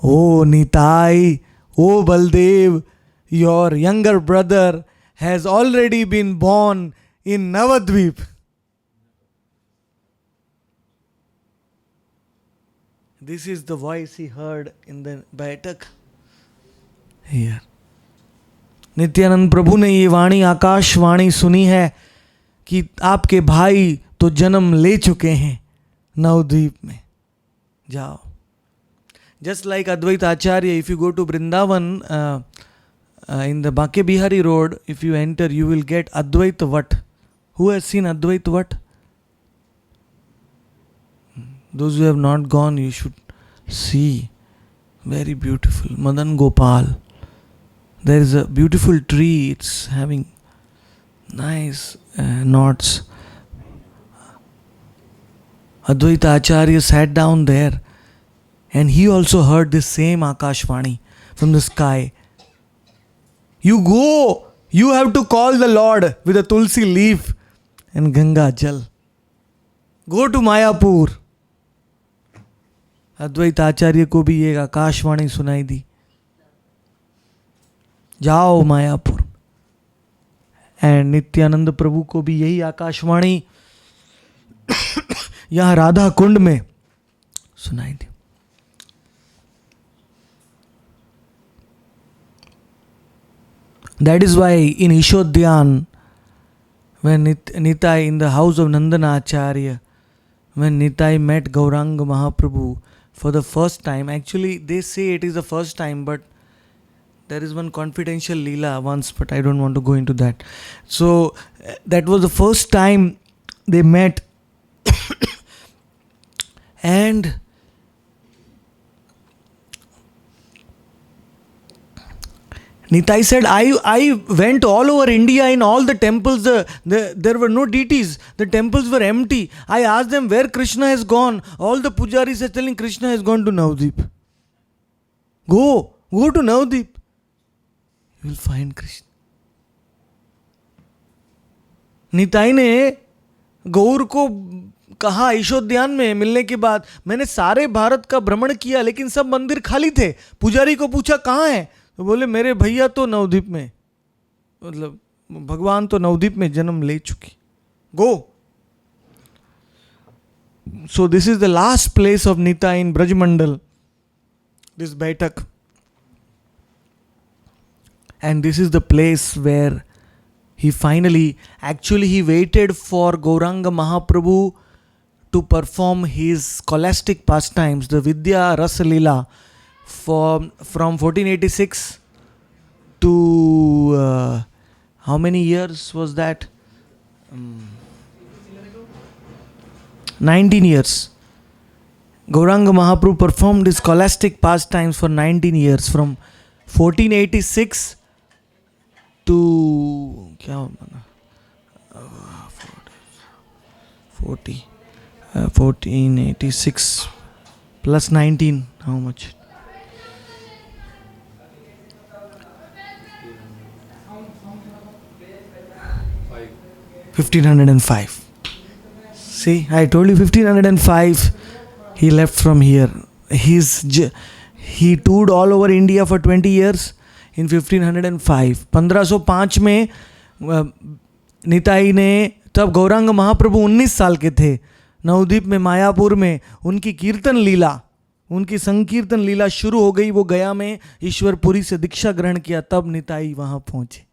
Speaker 1: Oh Nitai, oh Baldev, your younger brother has already been born in Navadvip. This is the voice he heard in the Baitak here. Nityanand प्रभु ने ये वाणी आकाशवाणी सुनी है कि आपके भाई तो जन्म ले चुके हैं नवद्वीप में, जाओ. Just like Advaita Acharya, if you go to Vrindavan, in the Bake Bihari road, if you enter, you will get Advaita Vat. Who has seen Advaita Vat? Those who have not gone, you should see. Very beautiful. Madan Gopal. There is a beautiful tree. It's having nice knots. Advaita Acharya sat down there and he also heard this same Akashvani from the sky. You go, you have to call the Lord with a tulsi leaf and Ganga Jal. Go to Mayapur. अद्वैत आचार्य को भी एक आकाशवाणी सुनाई दी, जाओ Mayapur. And Nityanand प्रभु को भी यही आकाशवाणी यहाँ राधा कुंड में सुनाई दी. That is why in Ishodhyan, when Nitai in the house of Nandana Acharya, when Nitai met Gauranga Mahaprabhu for the first time, actually they say it is the first time, but there is one confidential Leela once, but I don't want to go into that. So that was the first time they met. And Nitai said, I went all over India in all the temples, there were no deities, the temples were empty. I asked them where Krishna has gone. All the pujaris are telling Krishna has gone to Navadvip. Go to Navadvip. You will find Krishna. Nitai ने गौर को कहा ईशोद्यान में मिलने के बाद, मैंने सारे भारत का भ्रमण किया लेकिन सब मंदिर खाली थे. पुजारी को पूछा कहाँ है, तो बोले मेरे भैया तो नवद्वीप में, मतलब भगवान तो नवद्वीप में जन्म ले चुकी. गो. So this is the last place of Nitai in Brajmandal, this Baitak. And this is the place where he finally, actually he waited for Gauranga Mahaprabhu to perform his scholastic pastimes, the Vidya Rasa Leela, from 1486 to how many years was that? 19 years. Gauranga Mahaprabhu performed his scholastic pastimes for 19 years, from 1486 to 1486 plus 19, how much? 1505. See, I told you 1505 he left from here. He toured all over India for 20 years. In 1505, 1505 में निताई ने, तब गौरांग महाप्रभु 19 साल के थे, नवद्वीप में मायापुर में उनकी कीर्तन लीला, उनकी संकीर्तन लीला शुरू हो गई. वो गया में ईश्वरपुरी से दीक्षा ग्रहण किया, तब निताई वहाँ पहुँचे.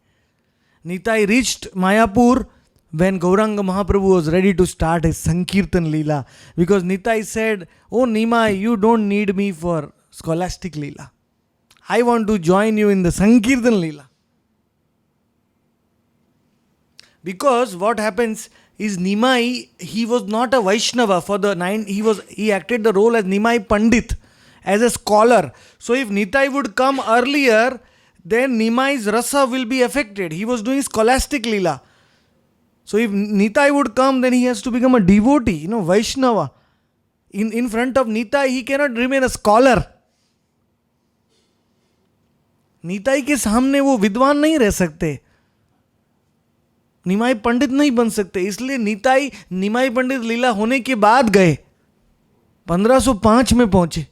Speaker 1: Nitai reached Mayapur when Gauranga Mahaprabhu was ready to start his Sankirtan Leela, because Nitai said, "Oh Nimai, you don't need me for scholastic Leela. I want to join you in the Sankirtan Leela." Because what happens is Nimai, he was not a Vaishnava for the 9, he acted the role as Nimai Pandit, as a scholar. So if Nitai would come earlier, then Nimai's rasa will be affected. He was doing scholastic Leela. So if Nitai would come, then he has to become a devotee, Vaishnava. In front of Nitai, he cannot remain a scholar. Nitai के सामने वो विद्वान नहीं रह सकते, निमाई पंडित नहीं बन सकते. इसलिए निताई निमाई पंडित लीला होने के बाद गए, 1505 में पहुंचे.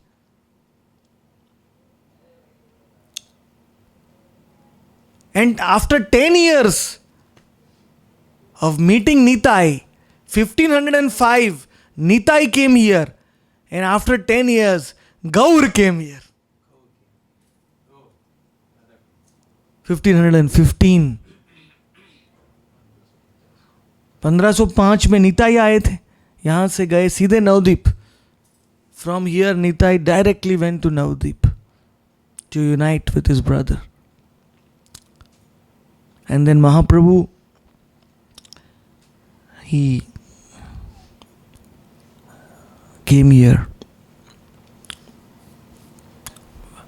Speaker 1: And after 10 years of meeting Nitai, 1505, Nitai came here And after 10 years, Gaur came here. 1515. 1505 में निताई आए थे. यहाँ से गए सीधे Navdeep. From here, Nitai directly went to Navdeep to unite with his brother. And then Mahaprabhu, he came here.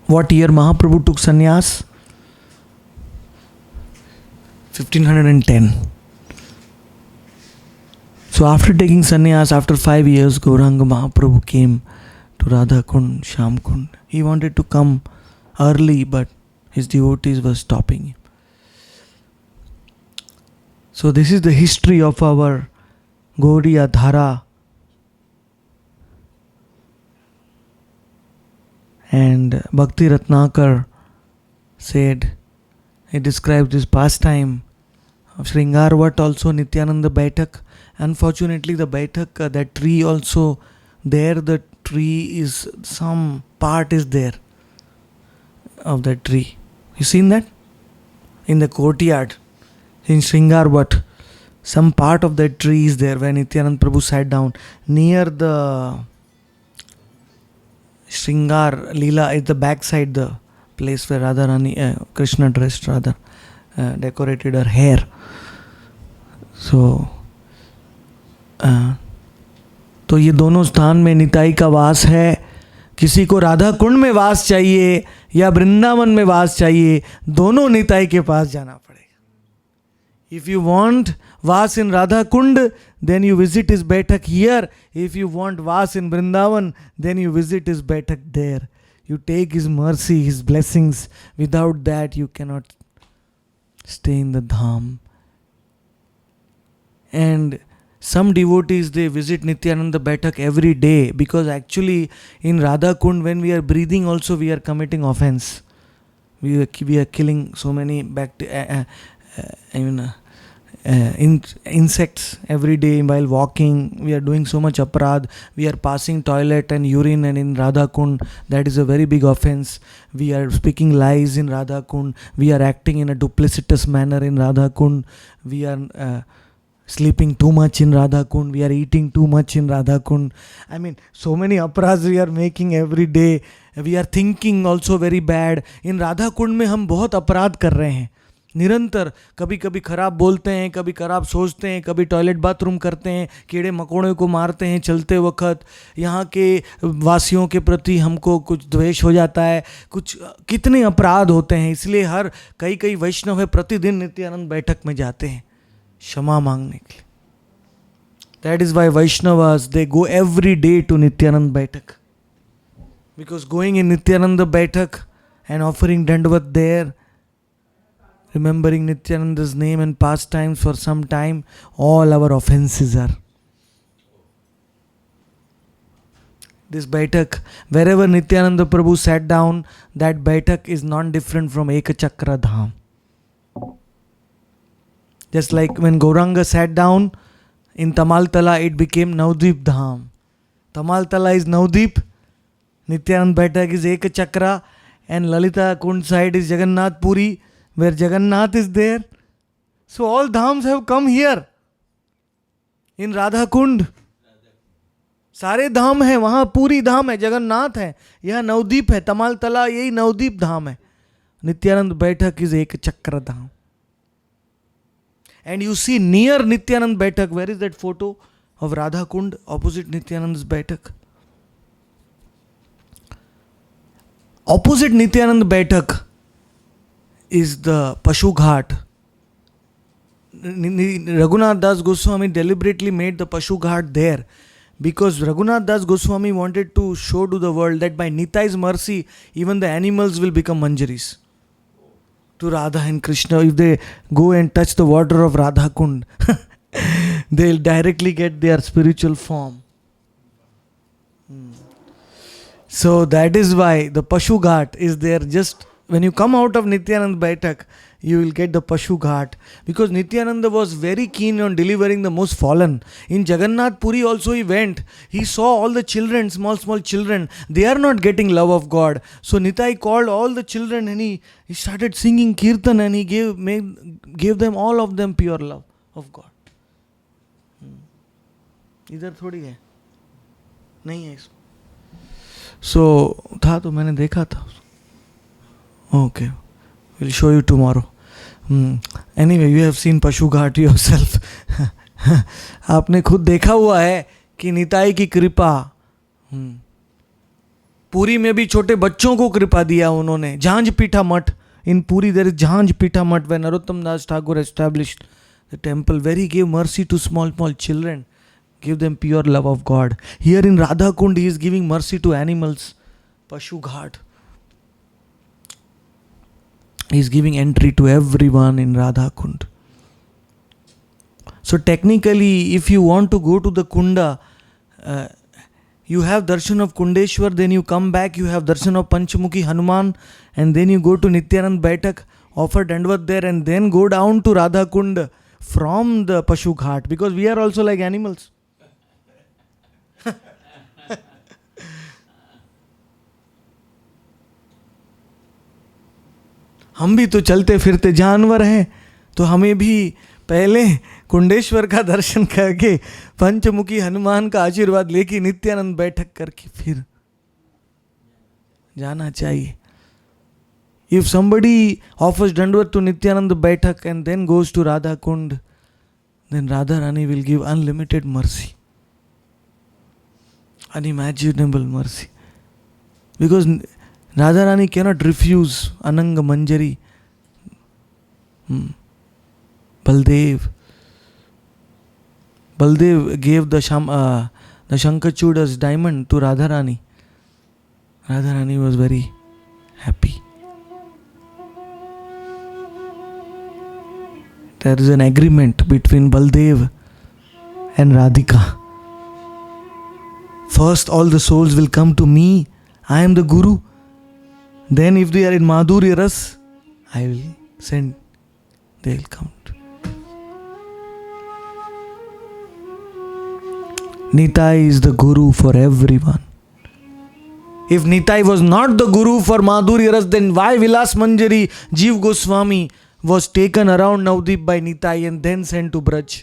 Speaker 1: What year Mahaprabhu took sannyas? 1510. So after taking sannyas, after 5 years, Gauranga Mahaprabhu came to Radha Kund, Shyam Kund. He wanted to come early, but his devotees were stopping him. So this is the history of our Gauriya Dhara. And Bhakti Ratnakar said, he describes this pastime of Sringarvat, also Nityananda Baitak. Unfortunately, the Baitak, that tree also, there the tree is, some part is there of that tree. You seen that? In the courtyard, in Sringarvat, some part of that tree is there where Nityananda Prabhu sat down near the Shringar Leela, at the backside, the place where Radharani, Krishna dressed Radha, decorated her hair. So, तो ये दोनों स्थान में निताई का वास है. किसी को राधा कुंड में वास चाहिए या वृंदावन में वास चाहिए, दोनों निताई के पास जाना पड़ेगा. If you want vas in Radha Kund, then you visit his Baitak here. If you want vas in Vrindavan, then you visit his Baitak there. You take his mercy, his blessings. Without that, you cannot stay in the Dham. And some devotees, they visit Nityananda Baitak every day, because actually in Radha Kund, when we are breathing also, we are committing offense. We are killing so many insects every day while walking. We are doing so much aparad. We are passing toilet and urine, and in Radha Kund, that is a very big offense. We are speaking lies in Radha Kund. We are acting in a duplicitous manner in Radha Kund. We are sleeping too much in Radha Kund. We are eating too much in Radha Kund. I mean, so many अपराध we are making every day. We are thinking also very bad. In Radha Kund में हम बहुत अपराध कर रहे हैं निरंतर. कभी कभी खराब बोलते हैं, कभी खराब सोचते हैं, कभी टॉयलेट बाथरूम करते हैं, कीड़े मकोड़े को मारते हैं चलते वक्त. यहाँ के वासियों के प्रति हमको कुछ द्वेष हो जाता है, कुछ कितने अपराध होते हैं. इसलिए हर कई वैष्णव है प्रतिदिन नित्यानंद बैठक में जाते हैं क्षमा मांगने के लिए. That is why Vaishnavas, they go every day to Nityanand Baitak. Because going in Nityananda Baitak and offering Dandavat there, remembering Nityananda's name and pastimes for some time, all our offenses are. This Baitak, wherever Nityananda Prabhu sat down, that Baitak is non-different from Ekachakra Dham. Just like when Gauranga sat down in Tamaltala, it became Navdeep Dham. Tamaltala is Navdeep, Nityanand Baitak is Ekachakra, and Lalita Kund side is Jagannath Puri, where Jagannath is there. So all dhams have come here in Radha Kund. सारे धाम हैं, वहाँ पूरी धाम है, जगन्नाथ है, यह नवदीप है, तमालतला यही नवदीप धाम है. नित्यानंद बैठक is एक चक्र धाम. And you see near Nityanand Baitak, where is that photo of Radha Kund opposite Nityanand's Baitak? Opposite Nityanand Baitak is the Pashu Ghat. Raghunath Das Goswami deliberately made the Pashu Ghat there because Raghunath Das Goswami wanted to show to the world that by Nitai's mercy, even the animals will become manjaris to Radha and Krishna. If they go and touch the water of Radha Kund, they'll directly get their spiritual form. So that is why the Pashu Ghat is there just when you come out of Nityanand Baitak, you will get the Pashu Ghat. Because Nityananda was very keen on delivering the most fallen. In Jagannath Puri also he went. He saw all the children, small children. They are not getting love of God. So Nitai called all the children and he started singing Kirtan and he gave them, all of them, pure love of God. इधर थोड़ी है, नहीं है इसमें. So था तो मैंने देखा था. Okay, we'll show you tomorrow. Anyway, you have seen Pashu Ghat yourself. आपने खुद देखा हुआ है कि निताई की कृपा. पुरी में भी छोटे बच्चों को कृपा दिया उन्होंने. झांझ पीठा मठ. In Puri there is Jhanj Pita Mat. When Narottam Das Thakur established the temple, where he gave mercy to small children, give them pure love of God. Here in Radha Kund he is giving mercy to animals. Pashu Ghat. He is giving entry to everyone in Radha Kund. So technically, if you want to go to the Kunda, you have darshan of Kundeshwar, then you come back, you have darshan of Panchamukhi Hanuman, and then you go to Nityanand Baitak, offer Dandvat there, and then go down to Radha Kund from the Pashu Ghat, because we are also like animals. हम भी तो चलते फिरते जानवर हैं, तो हमें भी पहले कुंडेश्वर का दर्शन करके पंचमुखी हनुमान का आशीर्वाद लेके नित्यानंद बैठक करके फिर जाना चाहिए. If somebody offers Dandvat to Nityanand Baitak and then goes to Radha Kund, then Radha Rani will give unlimited mercy, unimaginable mercy, because Radha Rani cannot refuse Ananga Manjari. Baldev gave the Shankachuda's diamond to Radha Rani. Radha Rani was very happy. There is an agreement between Baldev and Radhika. First all the souls will come to me. I am the Guru. Then if they are in Madhurya Ras, I will send. They will come. Nitai is the Guru for everyone. If Nitai was not the Guru for Madhurya Ras, then why Vilas Manjari, Jeev Goswami was taken around Navdeep by Nitai and then sent to Braj?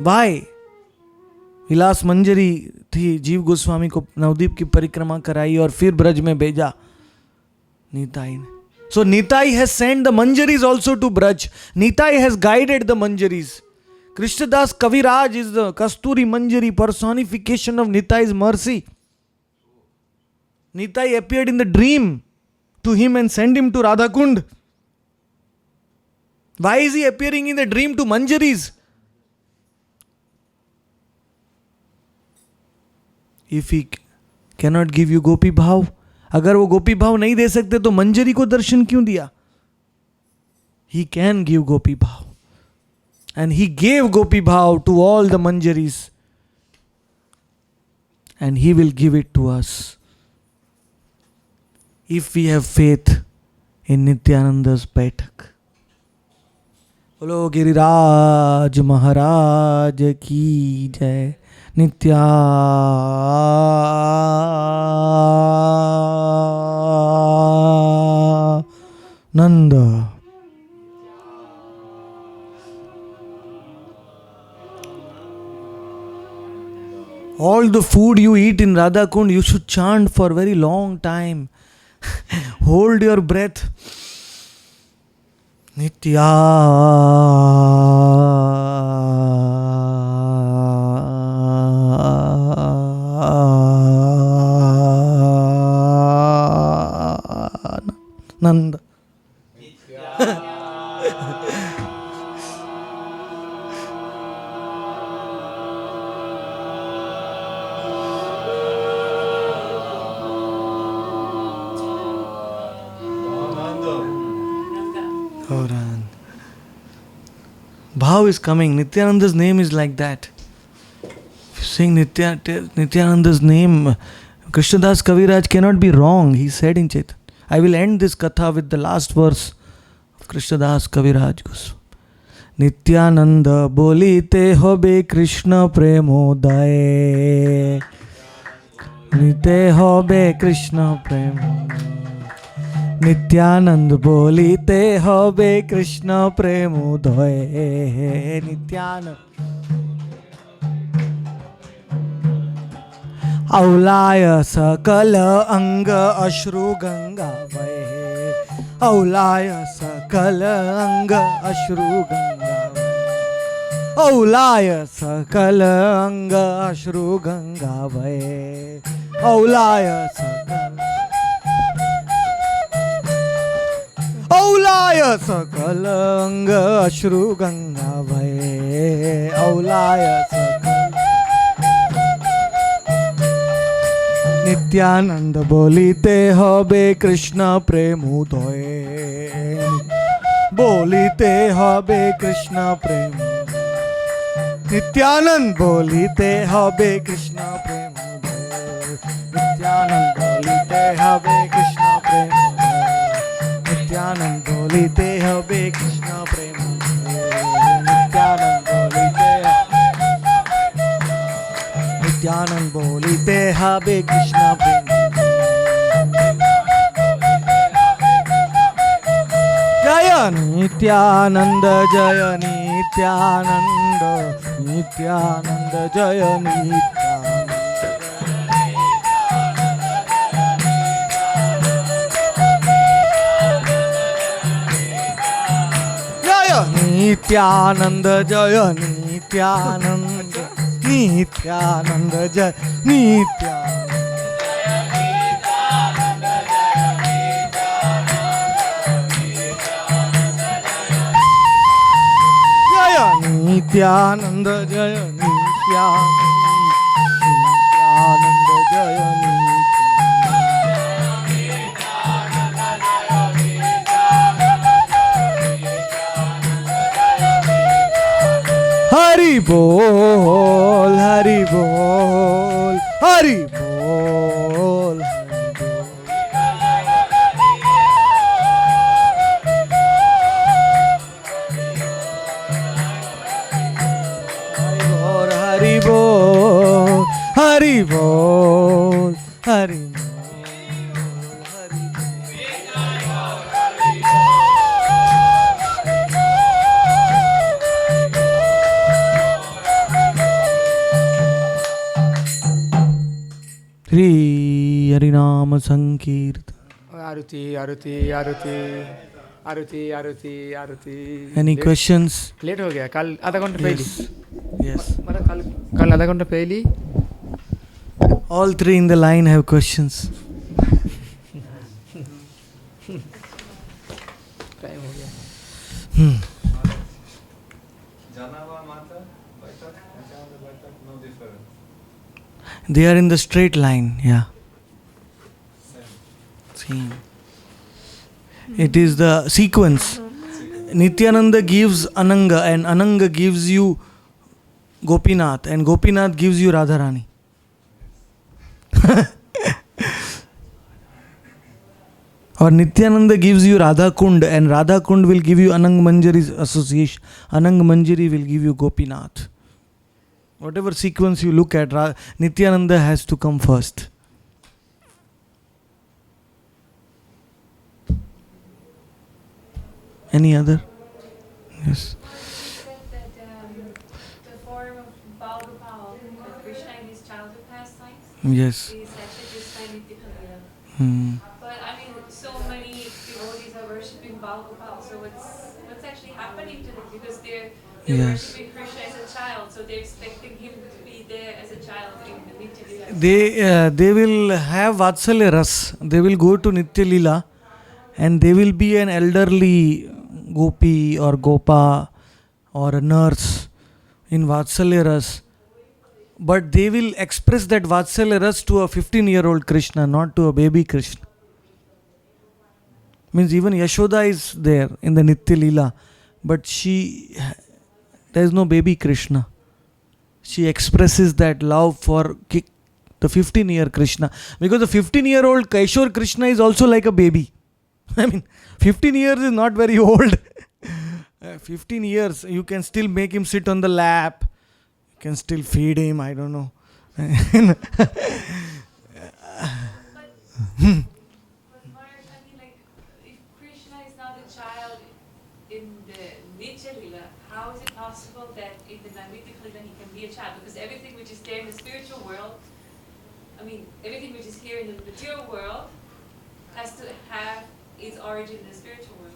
Speaker 1: Why? विलास मंजरी थी, जीव गोस्वामी को नवदीप की परिक्रमा कराई और फिर ब्रज में भेजा नीताई ने. So Nitai has sent the Manjaris also to Braj. Nitai has guided the Manjaris. Krishnadas Kaviraj is the Kasturi Manjari, personification of Nitai's mercy. Nitai appeared in the dream to him and sent him to Radha Kund. Why is he appearing in the dream to Manjaris? If he cannot give you गोपी भाव, अगर वो गोपी भाव नहीं दे सकते तो मंजरी को दर्शन क्यों दिया? He can give गोपी भाव, and he gave गोपी भाव to all the manjaris, and he will give it to us if we have faith in Nityananda's Baitak. बोलो गिरिराज महाराज की जय. Nityananda. All the food you eat in Radha Kund, you should chant for a very long time. Hold your breath. Nanda. Bhav is coming. Nityananda's name is like that. Saying Nityananda's name, Krishnadas Kaviraj cannot be wrong. He said in Chaitanya. I will end this katha with the last verse of Krishnadas Kaviraj Goswami. Nityananda bolite hobe Krishna premodaye. Nite hobe Krishna premodaye. Nityanand bolite hobe Krishna premodaye. Nityanand अवलाय सकल अंग अश्रु गंगा बहे. अवलाय सकल अंग अश्रु गंगा बहे. अवलाय सकल अंग अश्रु गंगा बहे. अवलाय सकल अवलाय सकल अंग अश्रु गंगा बहे. अवलाय सकल नित्यानंद बोलिते होबे कृष्ण प्रेमोदय. बोलिते होबे कृष्ण प्रेम. नित्यानंद बोलिते होबे कृष्ण प्रेमोदय. नित्यानंद बोलिते होबे कृष्ण प्रेमोदय. नित्यानंद बोलिते होबे कृष्ण प्रेमोदय. नित्यानंद बोलिते नित्यानंद बोलिते हबे कृष्ण प्रेम. जय नित्यानंद जय नित्यानंद. नित्यानंद जय नित्यानंद. जय नित्यानंद जय नित्यानंद. नित्यानंद जय नित्यानंद. जय नित्यानंद जय नित्यानंद. नित्यानंद जय हरि बोल हरि बोल हरि बोल. हरि बोल हरि बोल हरि बोल. श्री हरिनाम संकीर्तन.
Speaker 2: आरती आरती आरती आरती आरती आरती.
Speaker 1: Any questions?
Speaker 2: लेट हो गया. कल आधा घंटा पहले.
Speaker 1: Yes.
Speaker 2: मतलब कल आधा घंटा पहले.
Speaker 1: All three in the line have questions.
Speaker 2: Time हो गया.
Speaker 1: They are in the straight line, yeah. Same. It is the sequence. Nityananda gives Ananga, and Ananga gives you Gopinath, and Gopinath gives you Radharani. Or Nityananda gives you Radha Kund, and Radha Kund will give you Anang Manjari's association. Anang Manjari will give you Gopinath. Whatever sequence you look at, Nityananda has to come first. Any other? Yes.
Speaker 3: That the form of Balgopal, Krishna in his childhood pastimes,
Speaker 1: Yes.
Speaker 3: is actually just by Nitya Kalila. But I mean, so many devotees are worshipping Balgopal. So what's actually happening to them? Because they're
Speaker 1: Yes.
Speaker 3: worshipping Krishna as a child, so they're expecting him to be there as a child in the Nitya Leela.
Speaker 1: They will have Vatsalya Ras. They will go to Nitya Leela, and they will be an elderly gopi or gopa or a nurse in Vatsalya Ras. But they will express that Vatsalya Ras to a 15-year-old Krishna, not to a baby Krishna. Means even Yashoda is there in the Nitya Leela, but there is no baby Krishna. She expresses that love for the 15-year Krishna. Because the 15-year-old Kaishore Krishna is also like a baby. I mean, 15 years is not very old. 15 years, you can still make him sit on the lap. You can still feed him, I don't know.
Speaker 3: But Mark, I mean, like, if Krishna is not a child in the Nitya Lila, how is it possible that in the Naimitya Lila he can be a child? Because everything which is there in the spiritual world, I mean, everything which is here in the material world has to have its origin in the spiritual world.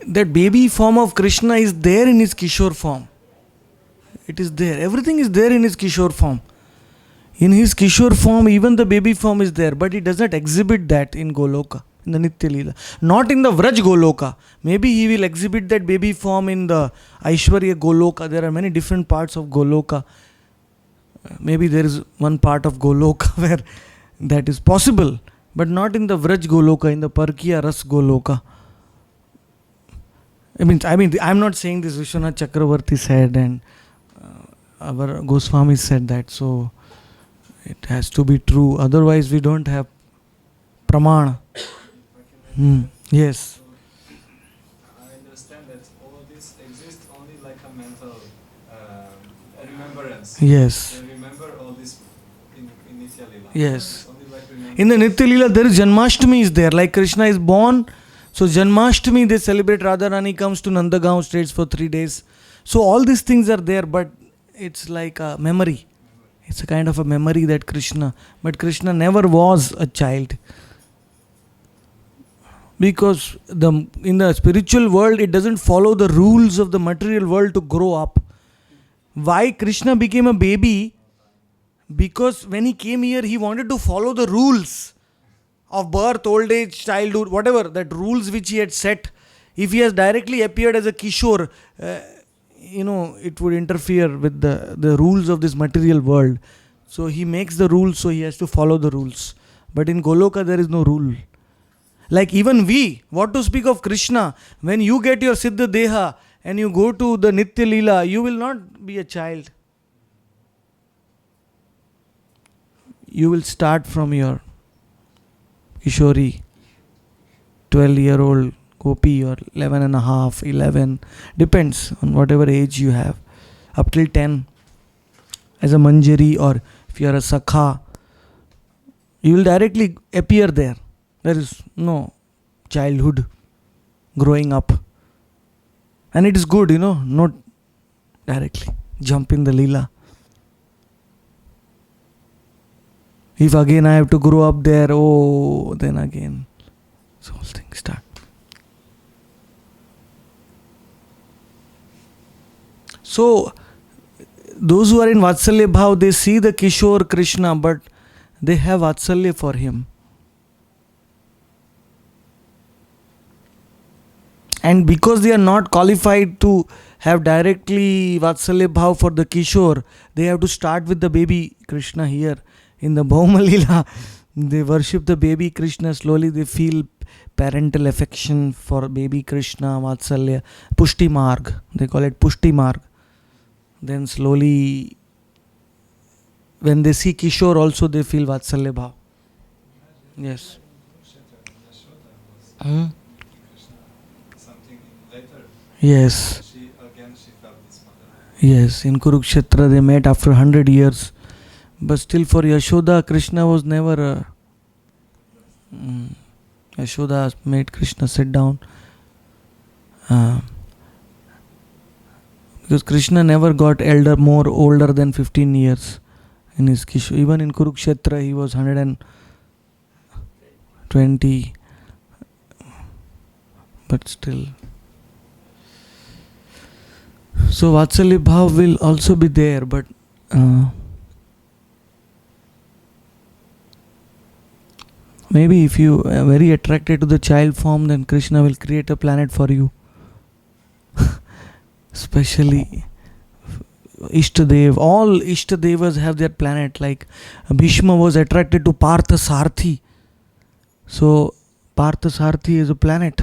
Speaker 1: That baby form of Krishna is there in his Kishore form. It is there. Everything is there in his Kishore form. In his Kishore form, even the baby form is there, but he does not exhibit that in Goloka, in the Nitya Leela. Not in the Vraj Goloka. Maybe he will exhibit that baby form in the Aishwarya Goloka. There are many different parts of Goloka. Maybe there is one part of Goloka where that is possible, but not in the Vraj Goloka, in the Parkiya Ras Goloka. I mean, I'm not saying this. Vishwanath Chakravarti said, and our Goswami said that, so it has to be true. Otherwise, we don't have pramana. Yes.
Speaker 4: I understand that all this exists only like a mental remembrance.
Speaker 1: Yes.
Speaker 4: And remember all this in Nitya Lila.
Speaker 1: Yes.
Speaker 4: Only like remember.
Speaker 1: In the Nitya Leela, there is Janmashtami is there. Like Krishna is born, so Janmashtami they celebrate. Radharani comes to Nandagaon, stays for 3 days. So all these things are there, but it's like a memory. It's a kind of a memory that Krishna. But Krishna never was a child. Because in the spiritual world, it doesn't follow the rules of the material world to grow up. Why Krishna became a baby? Because when he came here, he wanted to follow the rules of birth, old age, childhood, whatever, that rules which he had set. If he has directly appeared as a Kishore, it would interfere with the rules of this material world. So he makes the rules, so he has to follow the rules. But in Goloka, there is no rule. Like even we, what to speak of Krishna, when you get your Siddha Deha and you go to the Nitya Leela, you will not be a child. You will start from your Kishori, 12-year-old Gopi, or 11 and a half, 11, depends on whatever age you have, up till 10, as a Manjari, or if you are a Sakha, you will directly appear there. There is no childhood growing up. And it is good, not directly jump in the Leela. If again I have to grow up there, then again, so whole thing start. So, those who are in Vatsalya Bhav, they see the Kishore Krishna, but they have Vatsalya for him. And because they are not qualified to have directly Vatsalya Bhav for the Kishore, they have to start with the baby Krishna here. In the Bhauma Leela, they worship the baby Krishna. Slowly they feel parental affection for baby Krishna, Vatsalya, Pushti Marg. They call it Pushti Marg. Then slowly, when they see Kishore also, they feel Vatsalya Bhav. Yes.
Speaker 4: Something later.
Speaker 1: Yes.
Speaker 4: She felt this mother.
Speaker 1: Yes. In Kurukshetra, they met after 100 years. But still for Yashoda, Krishna was never Yashoda made Krishna sit down. Because Krishna never got more older than 15 years in his Kishore. Even in Kurukshetra, he was 120. But still. So Vatsalya Bhav will also be there, but maybe if you are very attracted to the child form, then Krishna will create a planet for you. Especially Ishtadev. All Ishtadevas have their planet. Like Bhishma was attracted to Partha Sarthi. So Partha Sarthi is a planet.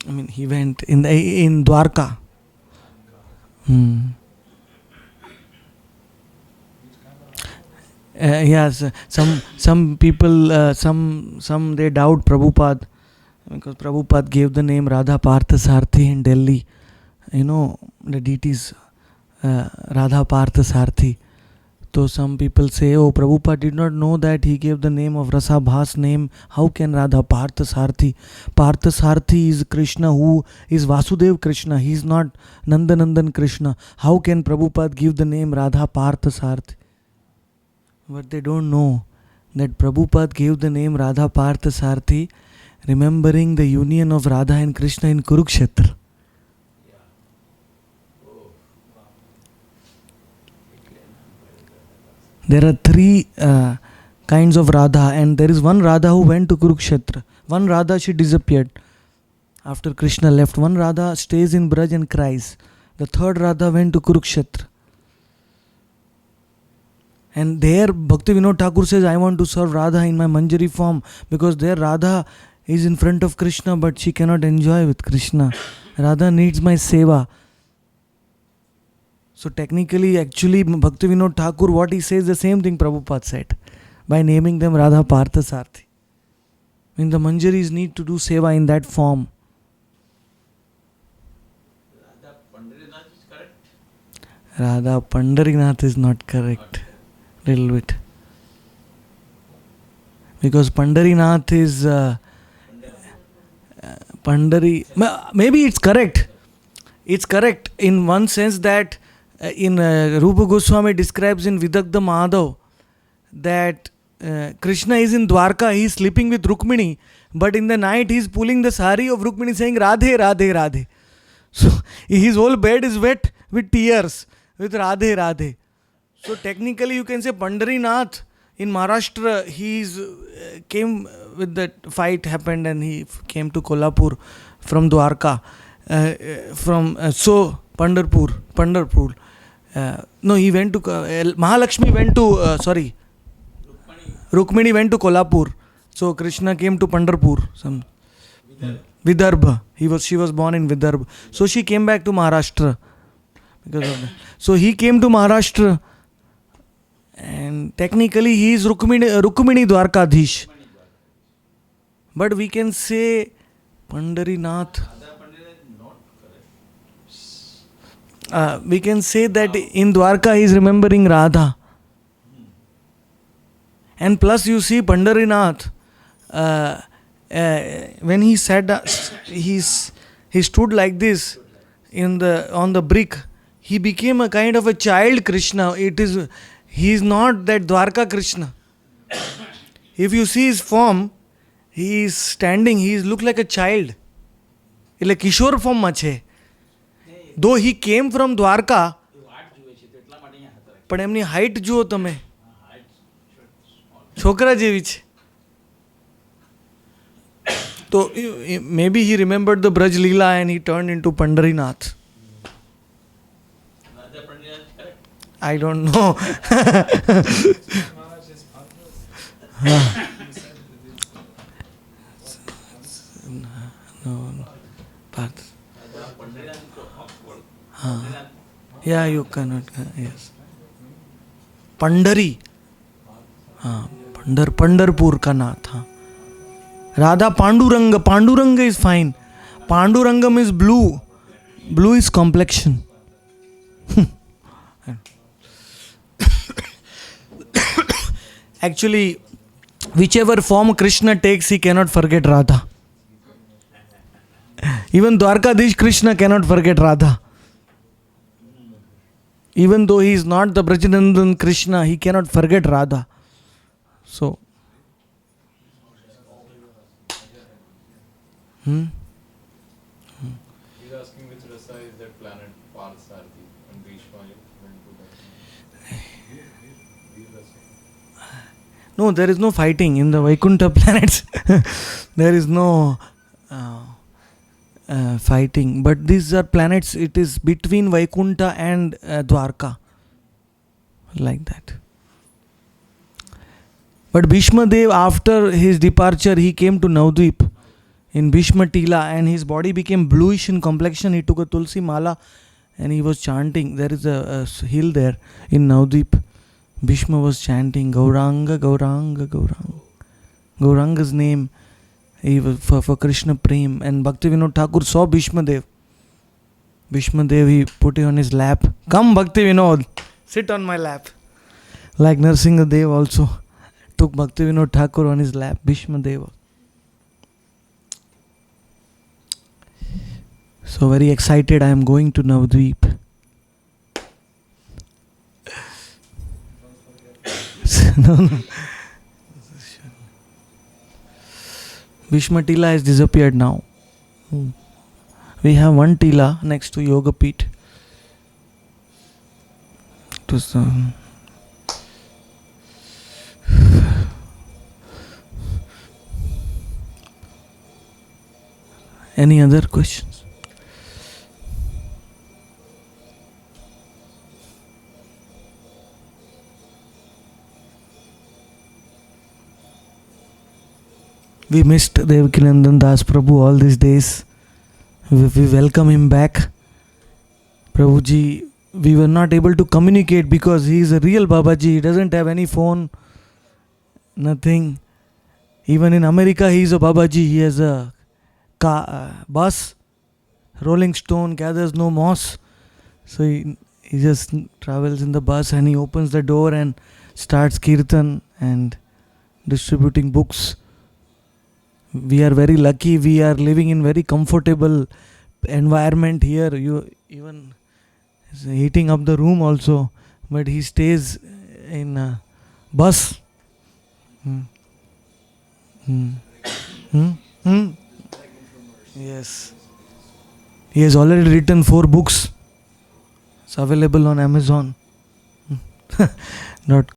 Speaker 1: I mean, he went in Dwarka. Yes, some people, some they doubt Prabhupada because Prabhupada gave the name Radha Parthasarthi in Delhi. You know the deities Radha Parthasarthi. So some people say, oh, Prabhupada did not know that he gave the name of Rasa Bhas name. How can Radha Parthasarthi? Parthasarthi is Krishna, who is Vasudev Krishna. He is not Nandanandan Krishna. How can Prabhupada give the name Radha Parthasarthi? But they don't know that Prabhupada gave the name Radha Parthasarthi, remembering the union of Radha and Krishna in Kurukshetra. There are three kinds of Radha, and there is one Radha who went to Kurukshetra. One Radha, she disappeared after Krishna left. One Radha stays in Braj and cries. The third Radha went to Kurukshetra. And there Bhakti Vinod Thakur says, I want to serve Radha in my Manjari form, because there Radha is in front of Krishna, but she cannot enjoy with Krishna. Radha needs my seva. So technically, actually, Bhakti Vinod Thakur, what he says, the same thing Prabhupada said, by naming them Radha Parthasarthi. When the Manjaris need to do seva in that form. Radha Pandarinath is not correct. Little bit. Because Pandarinath is maybe it's correct. It's correct in one sense that in Rupa Goswami describes in Vidagdha Madhav that Krishna is in Dwarka, he is sleeping with Rukmini, but in the night he is pulling the sari of Rukmini saying Radhe, Radhe, Radhe. So his whole bed is wet with tears, with Radhe, Radhe. So technically you can say Pandarinath in Maharashtra, he came with that fight happened and he came to Kolhapur from Dwarka. Pandharpur. No, he went to Mahalakshmi went to Rukmini went to Kolhapur. So Krishna came to Pandharpur. Vidarbha. She was born in Vidarbha. So she came back to Maharashtra because of that. So he came to Maharashtra, and technically he is Rukmini Dwarkadhish. But we can say Pandarinath. We can say that in Dwarka he is remembering Radha. And plus you see Pandarinath, when he said he stood like this on the brick, he became a kind of a child Krishna. He is not that Dwarka Krishna. If you see his form, he is standing, he look like a child. Like Kishore form mache. Though he came from Dwarka, પણ એમની height જુઓ તમે, છોકરા જેવી છે. So maybe he remembered the Braj Leela and he turned into Pandarinath. I don't know. No. Yeah, you cannot. Yes. Pandari. Pandharpur ka nath. Radha Panduranga. Panduranga is fine. Pandurangam is blue. Blue is complexion. Actually, whichever form Krishna takes, he cannot forget Radha. Even Dwarkadish Krishna cannot forget Radha. Even though he is not the Brajanandan Krishna, he cannot forget Radha. So,
Speaker 5: He's asking which rasa is that planet Parthasarthi and Bhishma went to that.
Speaker 1: no, there is no fighting in the Vaikuntha planets. There is no fighting. But these are planets, it is between Vaikuntha and Dwarka. Like that. But Bhishma Dev, after his departure, he came to Navdvip in Bhishma Tila, and his body became bluish in complexion. He took a Tulsi Mala and he was chanting. There is a hill there in Navdvip. Bhishma was chanting Gauranga, Gauranga, Gauranga. Gauranga's name he was for Krishna Prem. And Bhaktivinoda Thakur saw Bhishma Dev. Bhishma Dev, he put it on his lap. Come Bhaktivinoda, sit on my lap. Like Narsingha Dev also took Bhaktivinoda Thakur on his lap. Bhishma Deva. So very excited I am going to Navadvip. No. Bhishma Tila has disappeared now. We have one Tila next to Yoga Peeth. It was, any other questions? We missed Devakinandan Das Prabhu all these days. We welcome him back. Prabhuji, we were not able to communicate because he is a real Babaji. He doesn't have any phone, nothing. Even in America, he is a Babaji. He has a bus. Rolling Stone gathers no moss. So he just travels in the bus and he opens the door and starts kirtan and distributing books. We are very lucky. We are living in very comfortable environment here. You even heating up the room also, but he stays in a bus. Yes. He has already written 4 books. It's available on Amazon. Not